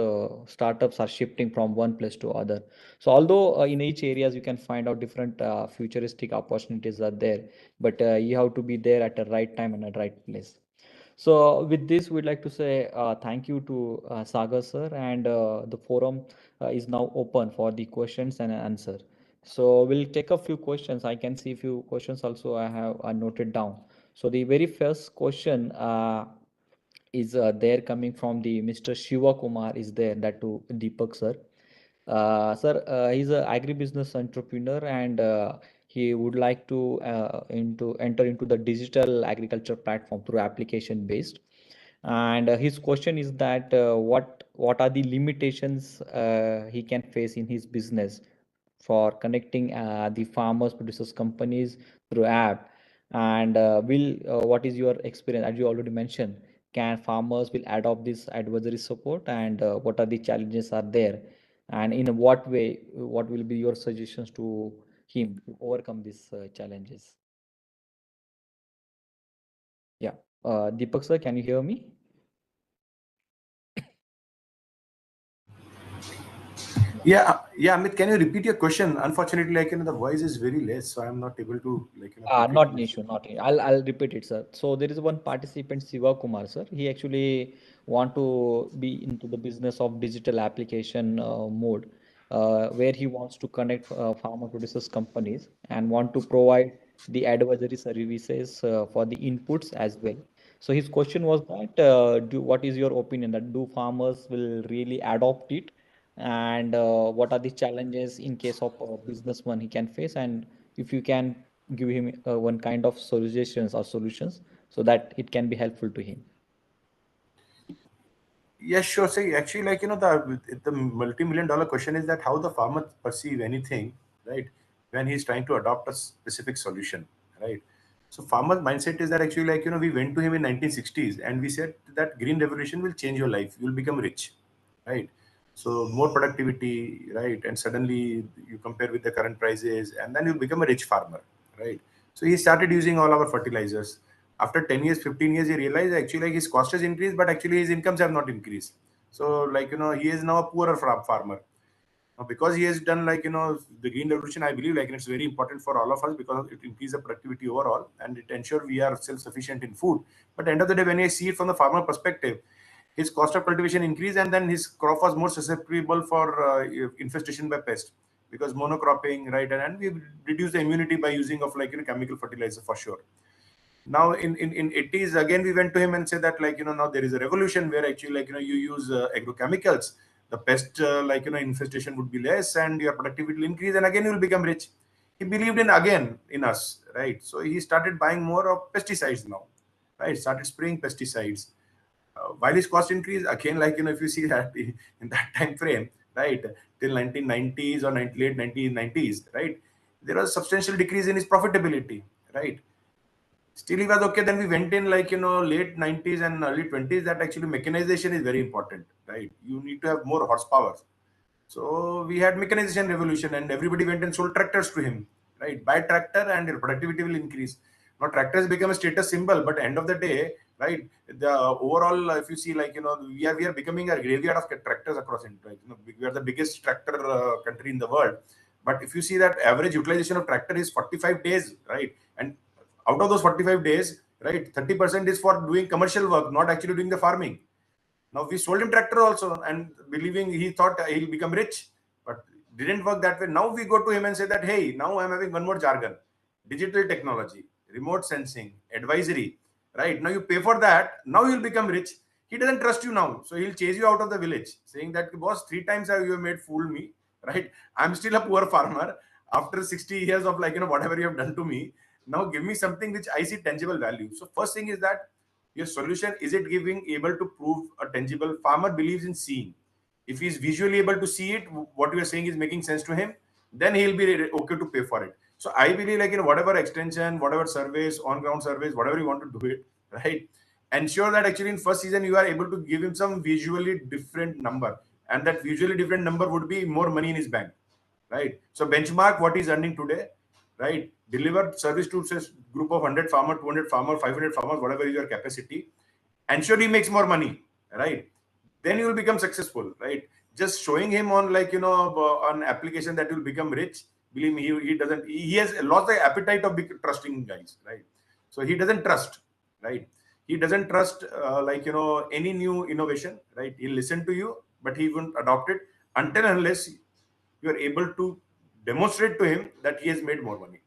Speaker 3: startups are shifting from one place to other. So although in each areas you can find out different futuristic opportunities are there, but you have to be there at the right time and at the right place. So with this, we'd like to say thank you to Sagar sir, and the forum is now open for the questions and answer. So we'll take a few questions. I can see a few questions also I have noted down. So the very first question is there coming from the Mr. Shiva Kumar is there, that to Deepak sir. Sir, he's an agribusiness entrepreneur, and he would like to enter into the digital agriculture platform through application based. And his question is that what are the limitations he can face in his business for connecting the farmers producers companies through app, and will what is your experience, as you already mentioned, can farmers will adopt this advisory support, and what are the challenges are there, and in what way, what will be your suggestions to him to overcome these challenges? Yeah, Deepak sir, can you hear me?
Speaker 2: Amit, can you repeat your question? Unfortunately, the voice is very less, so I'm not able to
Speaker 3: Not an issue, not an, I'll repeat it, sir. So there is one participant, Siva Kumar, sir. He actually want to be into the business of digital application mode, where he wants to connect farmer producers companies and want to provide the advisory services for the inputs as well. So his question was that, what is your opinion that do farmers will really adopt it, and what are the challenges in case of a businessman he can face, and if you can give him one kind of suggestions or solutions so that it can be helpful to him.
Speaker 2: Yes, sure. See, actually, the multi-million dollar question is that how the farmer perceive anything, right, when he's trying to adopt a specific solution, right? So farmer's mindset is that actually, we went to him in 1960s and we said that green revolution will change your life. You'll become rich, right? So more productivity, right? And suddenly you compare with the current prices, and then you'll become a rich farmer, right? So he started using all our fertilizers. After 10 years, 15 years, he realized actually his cost has increased, but actually his incomes have not increased. So he is now a poorer farmer. Now, because he has done the green revolution, I believe it's very important for all of us because it increases the productivity overall and it ensures we are self-sufficient in food. But at the end of the day, when I see it from the farmer perspective, his cost of cultivation increased, and then his crop was more susceptible for infestation by pest because monocropping, right? And we reduce the immunity by using of chemical fertilizer for sure. Now in 80s again we went to him and said that now there is a revolution where actually you use agrochemicals, the pest infestation would be less and your productivity will increase, and again you will become rich. He believed in us, right? So he started buying more of pesticides now, right? Started spraying pesticides. While his cost increase again, if you see that in that time frame, right, till 1990s or late 1990s, right, there was substantial decrease in his profitability, right? Still he was okay. Then we went in late 90s and early 20s that actually mechanization is very important, right? You need to have more horsepower. So we had mechanization revolution and everybody went and sold tractors to him, right? Buy tractor and your productivity will increase. Now tractors become a status symbol, but end of the day, right? The overall, if you see we are becoming a graveyard of tractors across India. Right? We are the biggest tractor country in the world. But if you see that average utilization of tractor is 45 days, right? And out of those 45 days, right, 30% is for doing commercial work, not actually doing the farming. Now we sold him tractor also and believing he thought he'll become rich, but didn't work that way. Now we go to him and say that, hey, now I'm having one more jargon: digital technology, remote sensing, advisory, right? Now you pay for that. Now you'll become rich. He doesn't trust you now. So he'll chase you out of the village saying that, boss, 3 times you have made fool me, right? I'm still a poor farmer after 60 years of whatever you have done to me. Now give me something which I see tangible value. So first thing is that your solution, is it giving able to prove a tangible? Farmer believes in seeing. If he's visually able to see it, what you are saying is making sense to him, then he'll be okay to pay for it. So I believe whatever extension, whatever service, on ground service, whatever you want to do it, right, ensure that actually in first season you are able to give him some visually different number, and that visually different number would be more money in his bank, right? So benchmark what he's earning today, right? Deliver service to say group of 100 farmer, 200 farmer, 500 farmers, whatever is your capacity. Ensure he makes more money, right? then you will become successful, right? Just showing him on like, an application that will become rich, believe me, he doesn't, he has lost the appetite of trusting guys, right? So he doesn't trust, right? He doesn't trust any new innovation, right? He'll listen to you, but he won't adopt it until unless you are able to demonstrate to him that he has made more money.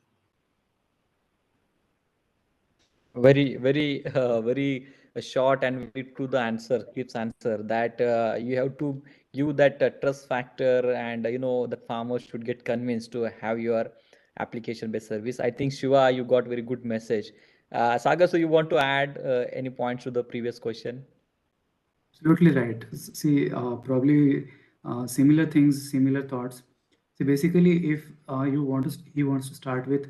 Speaker 3: Very, very, very short and very to the answer, Kip's answer, that you have to give that trust factor, and the farmers should get convinced to have your application-based service. I think Shiva, you got very good message. Sagar, so you want to add any points to the previous question?
Speaker 5: Absolutely right. See, probably similar things, similar thoughts. So basically, if he wants to start with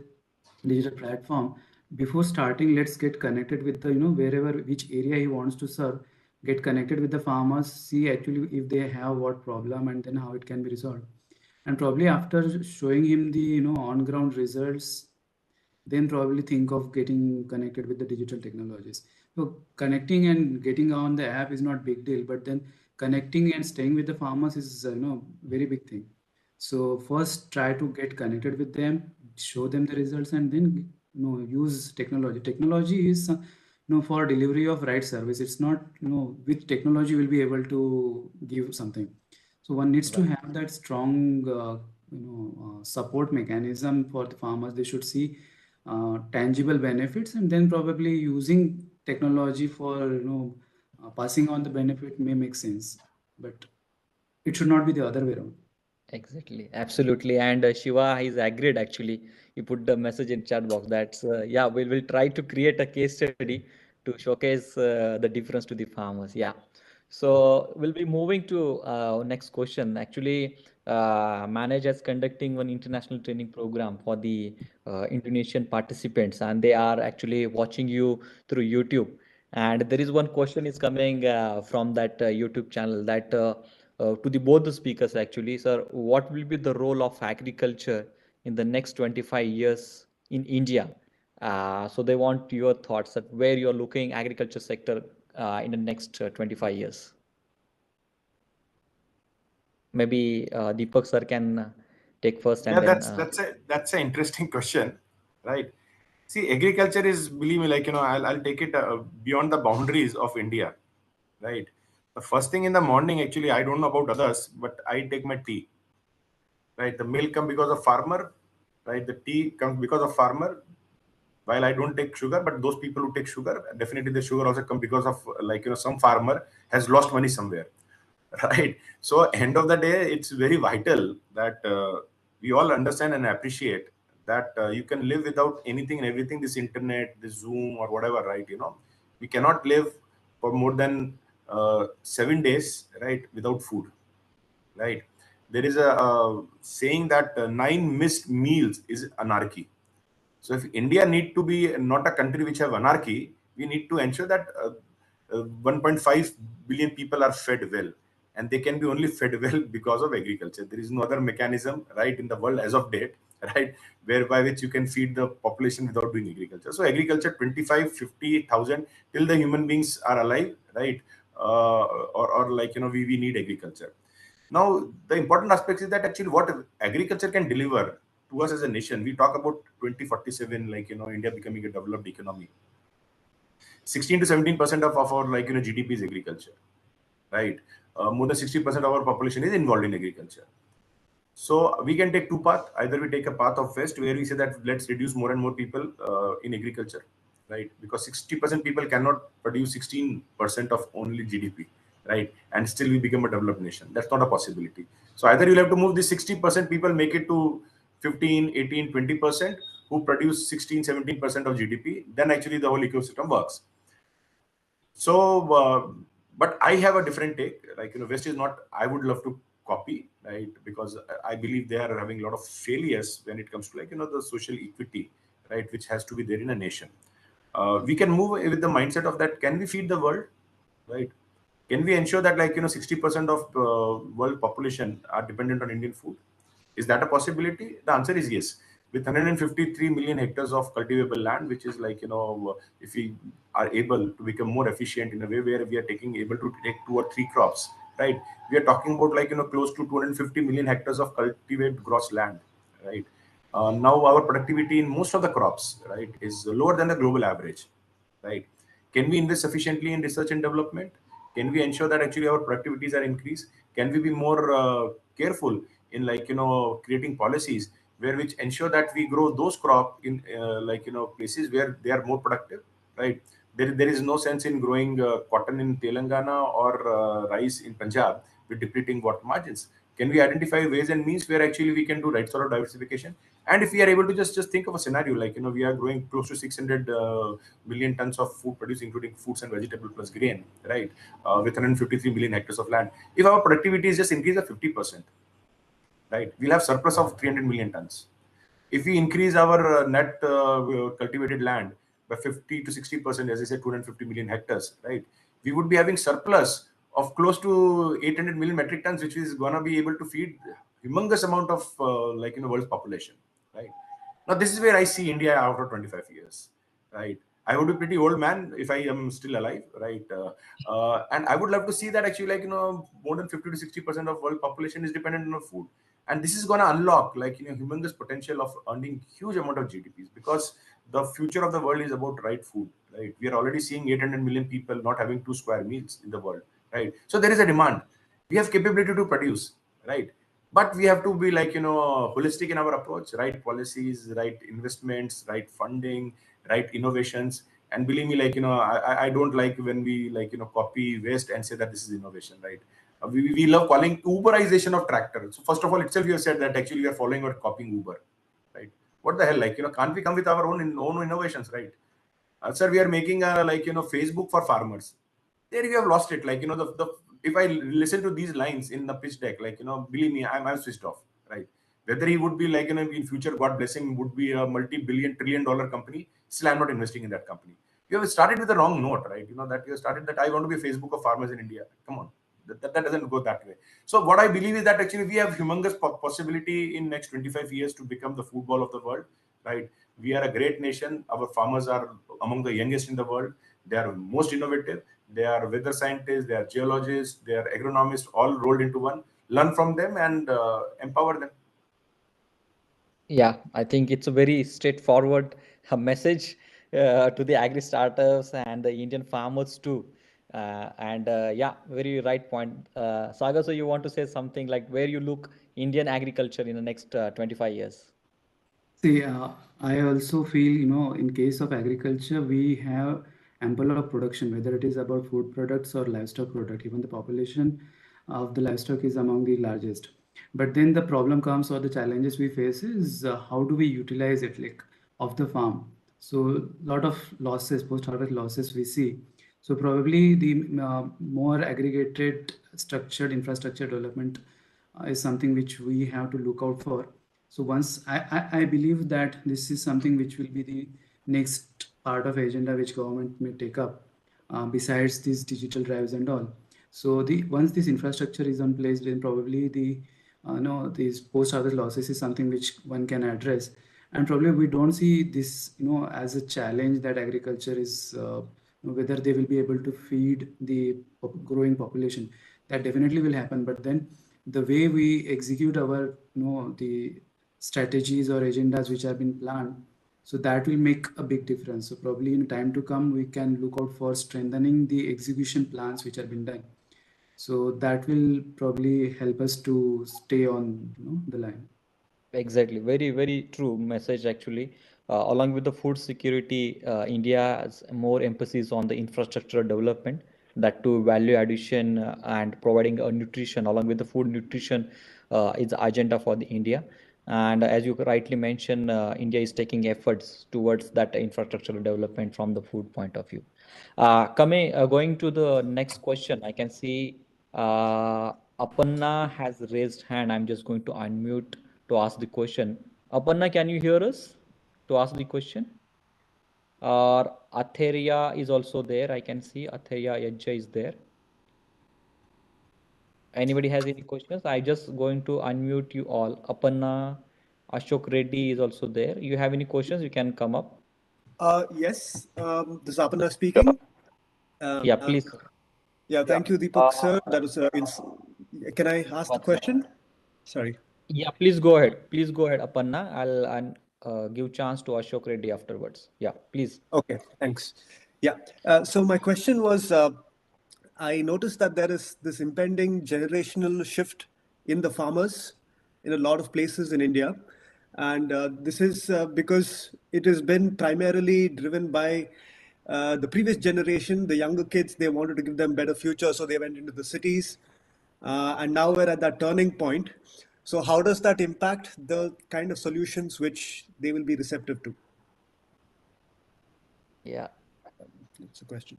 Speaker 5: digital platform. Before starting, let's get connected with the wherever which area he wants to serve. Get connected with the farmers. See actually if they have what problem, and then how it can be resolved. And probably after showing him the on ground results, then probably think of getting connected with the digital technologies. So connecting and getting on the app is not big deal, but then connecting and staying with the farmers is very big thing. So first try to get connected with them, show them the results, and then use technology. Technology is for delivery of right service. It's not with technology will be able to give something. So one needs to have that strong support mechanism for the farmers. They should see tangible benefits, and then probably using technology for passing on the benefit may make sense, but it should not be the other way around.
Speaker 3: Exactly, absolutely. And Shiva is agreed actually. He put the message in chat box. That's yeah, we'll try to create a case study to showcase the difference to the farmers. Yeah. So we'll be moving to next question. Actually, Manage is conducting one international training program for the Indonesian participants, and they are actually watching you through YouTube. And there is one question is coming from that YouTube channel that to the both the speakers actually, sir, what will be the role of agriculture in the next 25 years in India? So they want your thoughts that where you're looking agriculture sector in the next 25 years. Maybe Deepak sir can take first, and
Speaker 2: Yeah,
Speaker 3: then
Speaker 2: that's an interesting question, right? See, agriculture is, believe me, like I'll take it beyond the boundaries of India, right? The first thing in the morning, actually, I don't know about others, but I take my tea, right? The milk comes because of farmer, right? The tea comes because of farmer. While I don't take sugar, but those people who take sugar, definitely the sugar also come because of some farmer has lost money somewhere, right? So end of the day, it's very vital that we all understand and appreciate that you can live without anything and everything, this internet, this Zoom or whatever, right? We cannot live for more than 7 days, right, without food, right? There is a saying that 9 missed meals is anarchy. So if India need to be not a country which have anarchy, we need to ensure that 1.5 billion people are fed well, and they can be only fed well because of agriculture. There is no other mechanism, right, in the world as of date, right, whereby which you can feed the population without doing agriculture. So agriculture, 25, 50,000 till the human beings are alive, right, or we need agriculture. Now, the important aspect is that actually what agriculture can deliver to us as a nation. We talk about 2047, India becoming a developed economy. 16 to 17% of our GDP is agriculture, right? More than 60% of our population is involved in agriculture. So we can take two paths. Either we take a path of West where we say that let's reduce more and more people in agriculture, right? Because 60% people cannot produce 16% of only GDP, right? And still we become a developed nation. That's not a possibility. So either you'll have to move the 60% people, make it to 15, 18, 20% who produce 16, 17% of GDP. Then actually the whole ecosystem works. So, but I have a different take. West is not, I would love to copy, right? Because I believe they are having a lot of failures when it comes to the social equity, right? Which has to be there in a nation. We can move with the mindset of that. Can we feed the world, right? Can we ensure that 60% of world population are dependent on Indian food? Is that a possibility? The answer is yes. With 153 million hectares of cultivable land, which is if we are able to become more efficient in a way where we are able to take 2 or 3 crops, right? We are talking about like, close to 250 million hectares of cultivated gross land, right? Now our productivity in most of the crops, right, is lower than the global average, right? Can we invest sufficiently in research and development? Can we ensure that actually our productivities are increased? Can we be more careful in like, creating policies where which ensure that we grow those crop in places where they are more productive, right? There is no sense in growing cotton in Telangana or rice in Punjab with depleting water margins. Can we identify ways and means where actually we can do right sort of diversification? And if we are able to just think of a scenario like, we are growing close to 600 million tons of food produce, including fruits and vegetable plus grain, right? With 153 million hectares of land. If our productivity is just increased by 50%, right, we'll have surplus of 300 million tons. If we increase our net cultivated land by 50 to 60%, as I said, 250 million hectares, right, we would be having surplus of close to 800 million metric tons, which is going to be able to feed humongous amount of world's population, right? Now, this is where I see India after 25 years, right? I would be pretty old man if I am still alive, right? And I would love to see that actually, more than 50 to 60% of world population is dependent on food. And this is going to unlock humongous potential of earning huge amount of GDPs, because the future of the world is about right food, right? We are already seeing 800 million people not having 2 square meals in the world, right? So there is a demand. We have capability to produce, right? But we have to be holistic in our approach, right? Policies, right investments, right funding, right innovations. And believe me, I don't like when we copy waste and say that this is innovation, right? We love calling Uberization of tractor. So first of all, itself you have said that actually we are following or copying Uber, right? What the hell, can't we come with our own innovations, right? Sir, we are making a Facebook for farmers. There you have lost it. If I listen to these lines in the pitch deck, believe me, I'm switched off, right? Whether he would be in future, God bless him, would be a multi-billion, trillion-dollar company, still I'm not investing in that company. You have started with the wrong note, right? That you started that I want to be a Facebook of farmers in India. Come on. That doesn't go that way. So what I believe is that actually we have humongous possibility in next 25 years to become the football of the world, right? We are a great nation. Our farmers are among the youngest in the world. They are most innovative. They are weather scientists, they are geologists, they are agronomists, all rolled into one. Learn from them and empower them.
Speaker 3: Yeah, I think it's a very straightforward message to the agri startups and the Indian farmers too. Yeah, very right point. Sagar, so you want to say something like where you look Indian agriculture in the next 25 years?
Speaker 5: See, I also feel, in case of agriculture, we have ample of production, whether it is about food products or livestock product. Even the population of the livestock is among the largest. But then the problem comes, or the challenges we face is how do we utilize it, like of the farm. So a lot of losses, post-harvest losses we see. So probably the more aggregated structured infrastructure development is something which we have to look out for. So once I believe that this is something which will be the next part of agenda which government may take up besides these digital drives and all. So once this infrastructure is in place, then probably these post-harvest losses is something which one can address. And probably we don't see this as a challenge that agriculture is whether they will be able to feed the growing population. That definitely will happen. But then the way we execute our the strategies or agendas which have been planned, so that will make a big difference. So probably in time to come we can look out for strengthening the execution plans which have been done, so that will probably help us to stay on the line.
Speaker 3: Exactly, very, very true message actually. Along with the food security, India has more emphasis on the infrastructure development, that to value addition and providing a nutrition along with the food nutrition is the agenda for the India. And as you rightly mentioned, India is taking efforts towards that infrastructure development from the food point of view. Going to the next question, I can see Aparna has raised hand. I'm just going to unmute to ask the question. Aparna, can you hear us to ask the question? Or Atheria is also there. I can see Atheria Yajja is there. Anybody has any questions? I just going to unmute you all. Aparna, Ashok Reddy is also there. You have any questions? You can come up.
Speaker 6: Yes, this is Aparna speaking.
Speaker 3: Yeah, please.
Speaker 6: Yeah, thank you, Deepak sir. That was can I ask the question? Sorry.
Speaker 3: Yeah, please go ahead. Please go ahead, Aparna. I'll give chance to Ashok Reddy afterwards. Yeah, please.
Speaker 6: Okay, thanks. Yeah. So my question was, I noticed that there is this impending generational shift in the farmers in a lot of places in India. And this is because it has been primarily driven by the previous generation, the younger kids. They wanted to give them better future, so they went into the cities. And now we're at that turning point. So how does that impact the kind of solutions which they will be receptive to?
Speaker 3: Yeah.
Speaker 6: That's a question.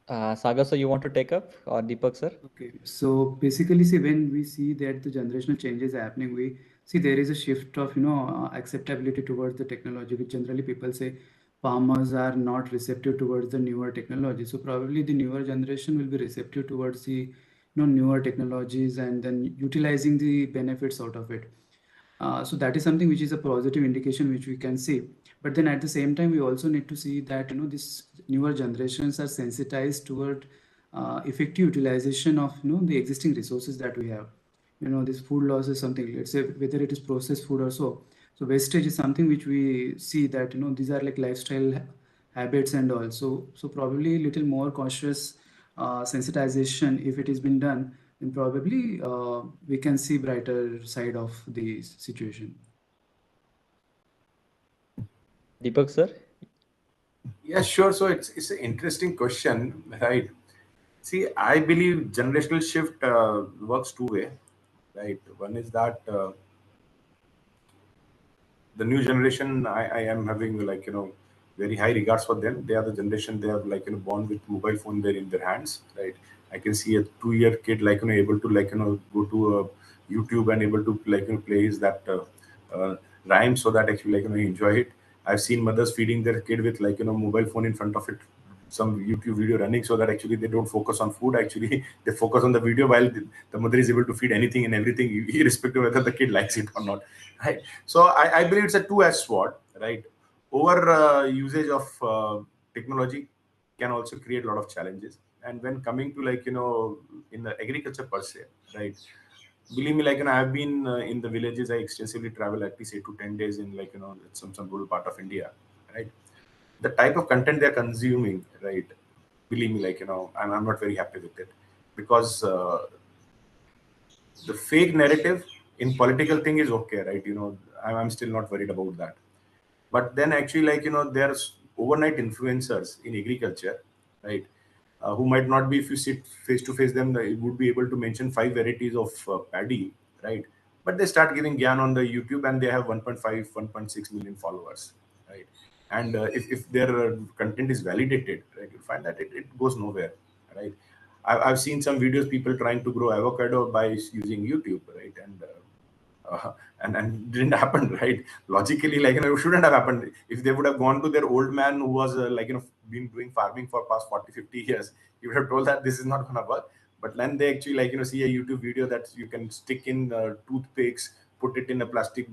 Speaker 3: Sagar sir, you want to take up, or Deepak sir?
Speaker 5: Okay, so basically, see, when we see that the generational changes happening, we see there is a shift of acceptability towards the technology, which generally people say farmers are not receptive towards the newer technology. So probably the newer generation will be receptive towards the newer technologies and then utilizing the benefits out of it. So that is something which is a positive indication which we can see. But then at the same time, we also need to see that this newer generations are sensitized toward effective utilization of the existing resources that we have. This food loss is something. Let's say whether it is processed food or so. So wastage is something which we see that these are like lifestyle habits and all. So probably a little more cautious sensitization if it has been done, then probably we can see brighter side of the situation.
Speaker 3: Deepak sir?
Speaker 2: Yeah, sure. So it's an interesting question, right? See, I believe generational shift works two way, right? One is that the new generation, I am having very high regards for them. They are the generation, they are born with mobile phone there in their hands, right? I can see a 2-year kid able to go to YouTube and able to play his that rhyme so that actually enjoy it. I've seen mothers feeding their kid with mobile phone in front of it, some YouTube video running, so that actually they don't focus on food. Actually, they focus on the video while the mother is able to feed anything and everything, irrespective of whether the kid likes it or not. Right. So I believe it's a two-edged sword. Right. Over usage of technology can also create a lot of challenges. And when coming to in the agriculture per se, right? Believe me, I've been in the villages. I extensively travel at least 8 to 10 days in some rural part of India, right? The type of content they're consuming, right? Believe me, I'm not very happy with it, because the fake narrative in political thing is okay, right? I'm still not worried about that. But then actually, there's overnight influencers in agriculture, right? Who might not be, if you sit face to face them, they would be able to mention 5 varieties of paddy, right? But they start giving gyan on the YouTube and they have 1.5, 1.6 million followers, right? And if their content is validated, right, you'll find that it goes nowhere, right? I've seen some videos, people trying to grow avocado by using YouTube, right? And didn't happen, right? Logically, it shouldn't have happened. If they would have gone to their old man who was been doing farming for past 40, 50 years, you would have told that this is not gonna work. But then they actually see a YouTube video that you can stick in toothpicks, put it in a plastic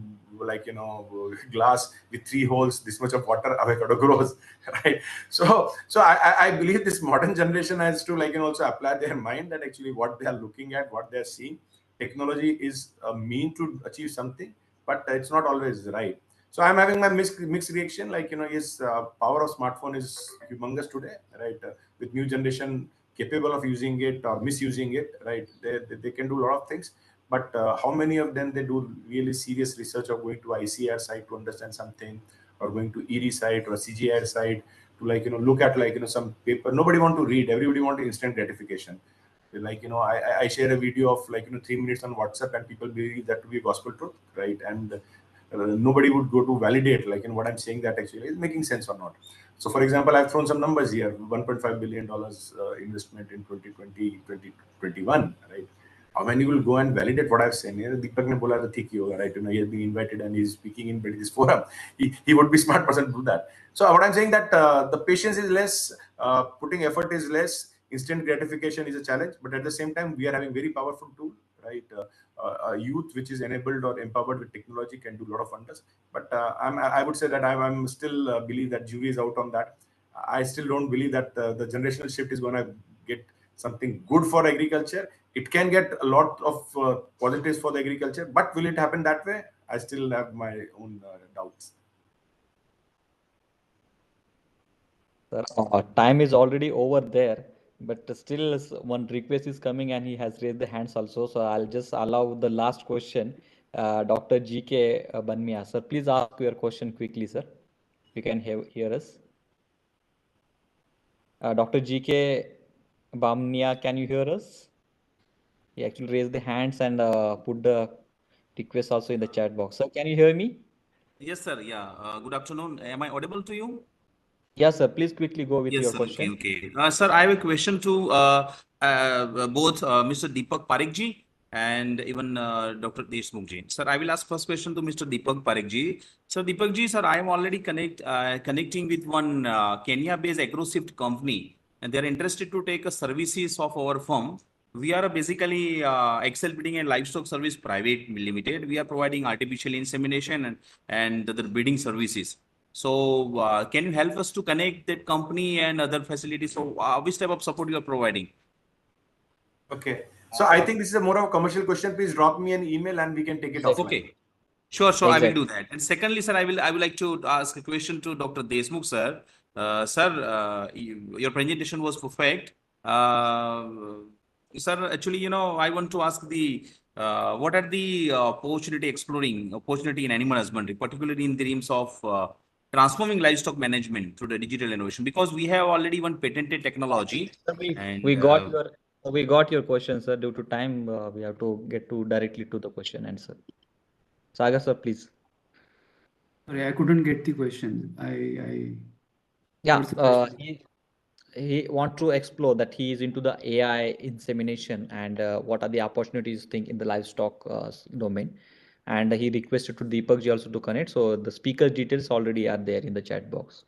Speaker 2: glass with 3 holes, this much of water, avocado grows, right? So I believe this modern generation has to also apply their mind that actually what they are looking at, what they are seeing. Technology is a mean to achieve something, but it's not always right. So I'm having my mixed reaction. Yes, power of smartphone is humongous today, right? With new generation capable of using it or misusing it, right? They can do a lot of things, but how many of them they do really serious research of going to ICR site to understand something, or going to ERI site or CGR site to look at some paper. Nobody want to read. Everybody want instant gratification. I share a video of 3 minutes on WhatsApp and people believe that to be gospel truth, right? And nobody would go to validate what I'm saying, that actually is making sense or not. So for example, I've thrown some numbers here: $1.5 billion investment in 2020 2021, right? How many will go and validate what I've said? Deepak ne bola tha theek hi hoga, right? He has been invited and he's speaking in this forum. He would be smart person to do that. So what I'm saying that the patience is less, putting effort is less. Instant gratification is a challenge, but at the same time, we are having very powerful tool, right? Youth which is enabled or empowered with technology can do a lot of wonders. But I would say that I'm still believe that jury is out on that. I still don't believe that the generational shift is going to get something good for agriculture. It can get a lot of positives for the agriculture, but will it happen that way? I still have my own doubts.
Speaker 3: Sir, time is already over there, but still one request is coming and he has raised the hands also. So I'll just allow the last question. Dr. GK Banmia, sir, please ask your question quickly, sir. You can hear us. Dr. GK Bamnia, can you hear us? He actually raised the hands and put the request also in the chat box. Sir, can you hear me?
Speaker 7: Yes, sir. Yeah. Good afternoon. Am I audible to you?
Speaker 3: Yes, sir. Please quickly go with
Speaker 7: Yes,
Speaker 3: your
Speaker 7: sir.
Speaker 3: question.
Speaker 7: Okay. Sir, I have a question to both Mr. Deepak Parekh ji and even Dr. Deshmukh ji. Sir, I will ask first question to Mr. Deepak Parekh ji. Sir, Deepak ji, sir, I am already connecting with one Kenya-based AgroShift company, and they are interested to take a services of our firm. We are basically Excel Breeding and Livestock Service Private Limited. We are providing artificial insemination and the breeding services. So can you help us to connect that company and other facilities? So which type of support you are providing?
Speaker 2: Okay. So I think this is a more of a commercial question. Please drop me an email and we can take it offline.
Speaker 7: Okay. Sure,
Speaker 3: Exactly.
Speaker 7: I will do that. And secondly, sir, I would like to ask a question to Dr. Deshmukh, sir. Sir, your presentation was perfect. Sir, actually, I want to ask what are the opportunity in animal husbandry, particularly in the terms of transforming livestock management through the digital innovation? Because we have already one patented technology.
Speaker 3: We got your question, sir. Due to time, we have to get directly to the question answer. Sagar, sir, please.
Speaker 5: Sorry, I couldn't get the question.
Speaker 3: He want to explore that he is into the AI insemination and what are the opportunities think in the livestock domain. And he requested to Deepak ji also to connect. So the speaker details already are there in the chat box.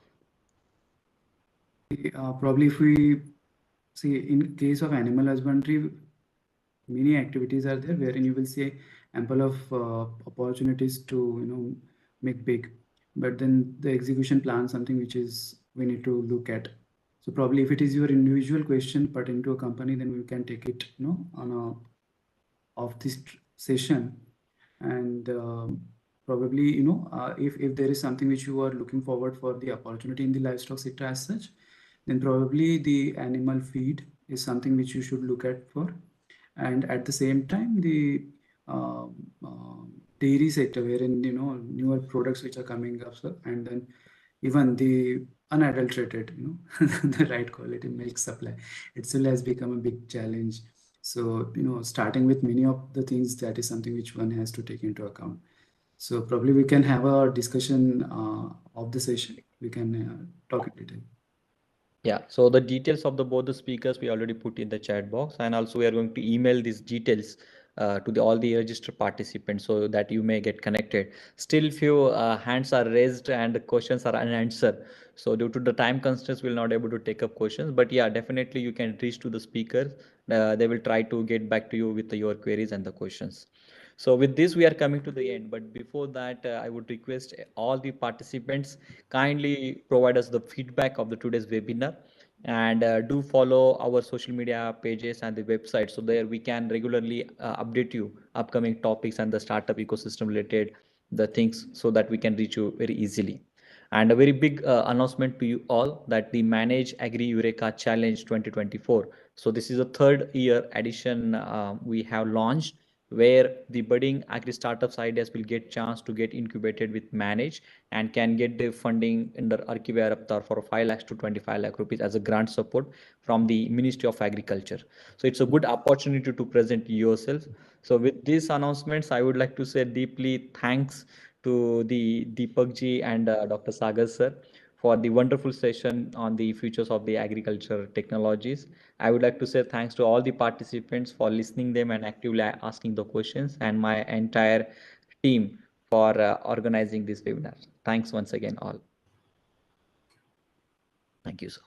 Speaker 5: Probably if we see in case of animal husbandry, many activities are there wherein you will see ample of opportunities to make big, but then the execution plan something which is we need to look at. So probably if it is your individual question pertaining to a company, then we can take it on a of this session, and probably if there is something which you are looking forward for the opportunity in the livestock sector as such, then probably the animal feed is something which you should look at for. And at the same time, the dairy sector, wherein newer products which are coming up, sir, and then even the unadulterated, the right quality milk supply, it still has become a big challenge. So starting with many of the things, that is something which one has to take into account. So probably we can have a discussion of the session. We can talk in detail.
Speaker 3: Yeah, so the details of both the speakers we already put in the chat box, and also we are going to email these details to all the registered participants so that you may get connected. Still few hands are raised and questions are unanswered. So due to the time constraints, we'll not able to take up questions. But yeah, definitely you can reach to the speakers. They will try to get back to you with your queries and the questions. So with this, we are coming to the end. But before that, I would request all the participants kindly provide us the feedback of the today's webinar, and do follow our social media pages and the website, so there we can regularly update you upcoming topics and the startup ecosystem related the things, so that we can reach you very easily. And a very big announcement to you all that the Manage Agri Eureka Challenge 2024. So this is the third year edition we have launched, where the budding agri startups ideas will get chance to get incubated with Manage and can get the funding under RKVY-RAFTAAR for 5 lakhs to 25 lakh rupees as a grant support from the Ministry of Agriculture. So it's a good opportunity to present yourself. So with these announcements, I would like to say deeply thanks to the Deepak ji and Dr. Sagar sir for the wonderful session on the futures of the agriculture technologies. I would like to say thanks to all the participants for listening them and actively asking the questions, and my entire team for organizing this webinar. Thanks once again all. Thank you, sir.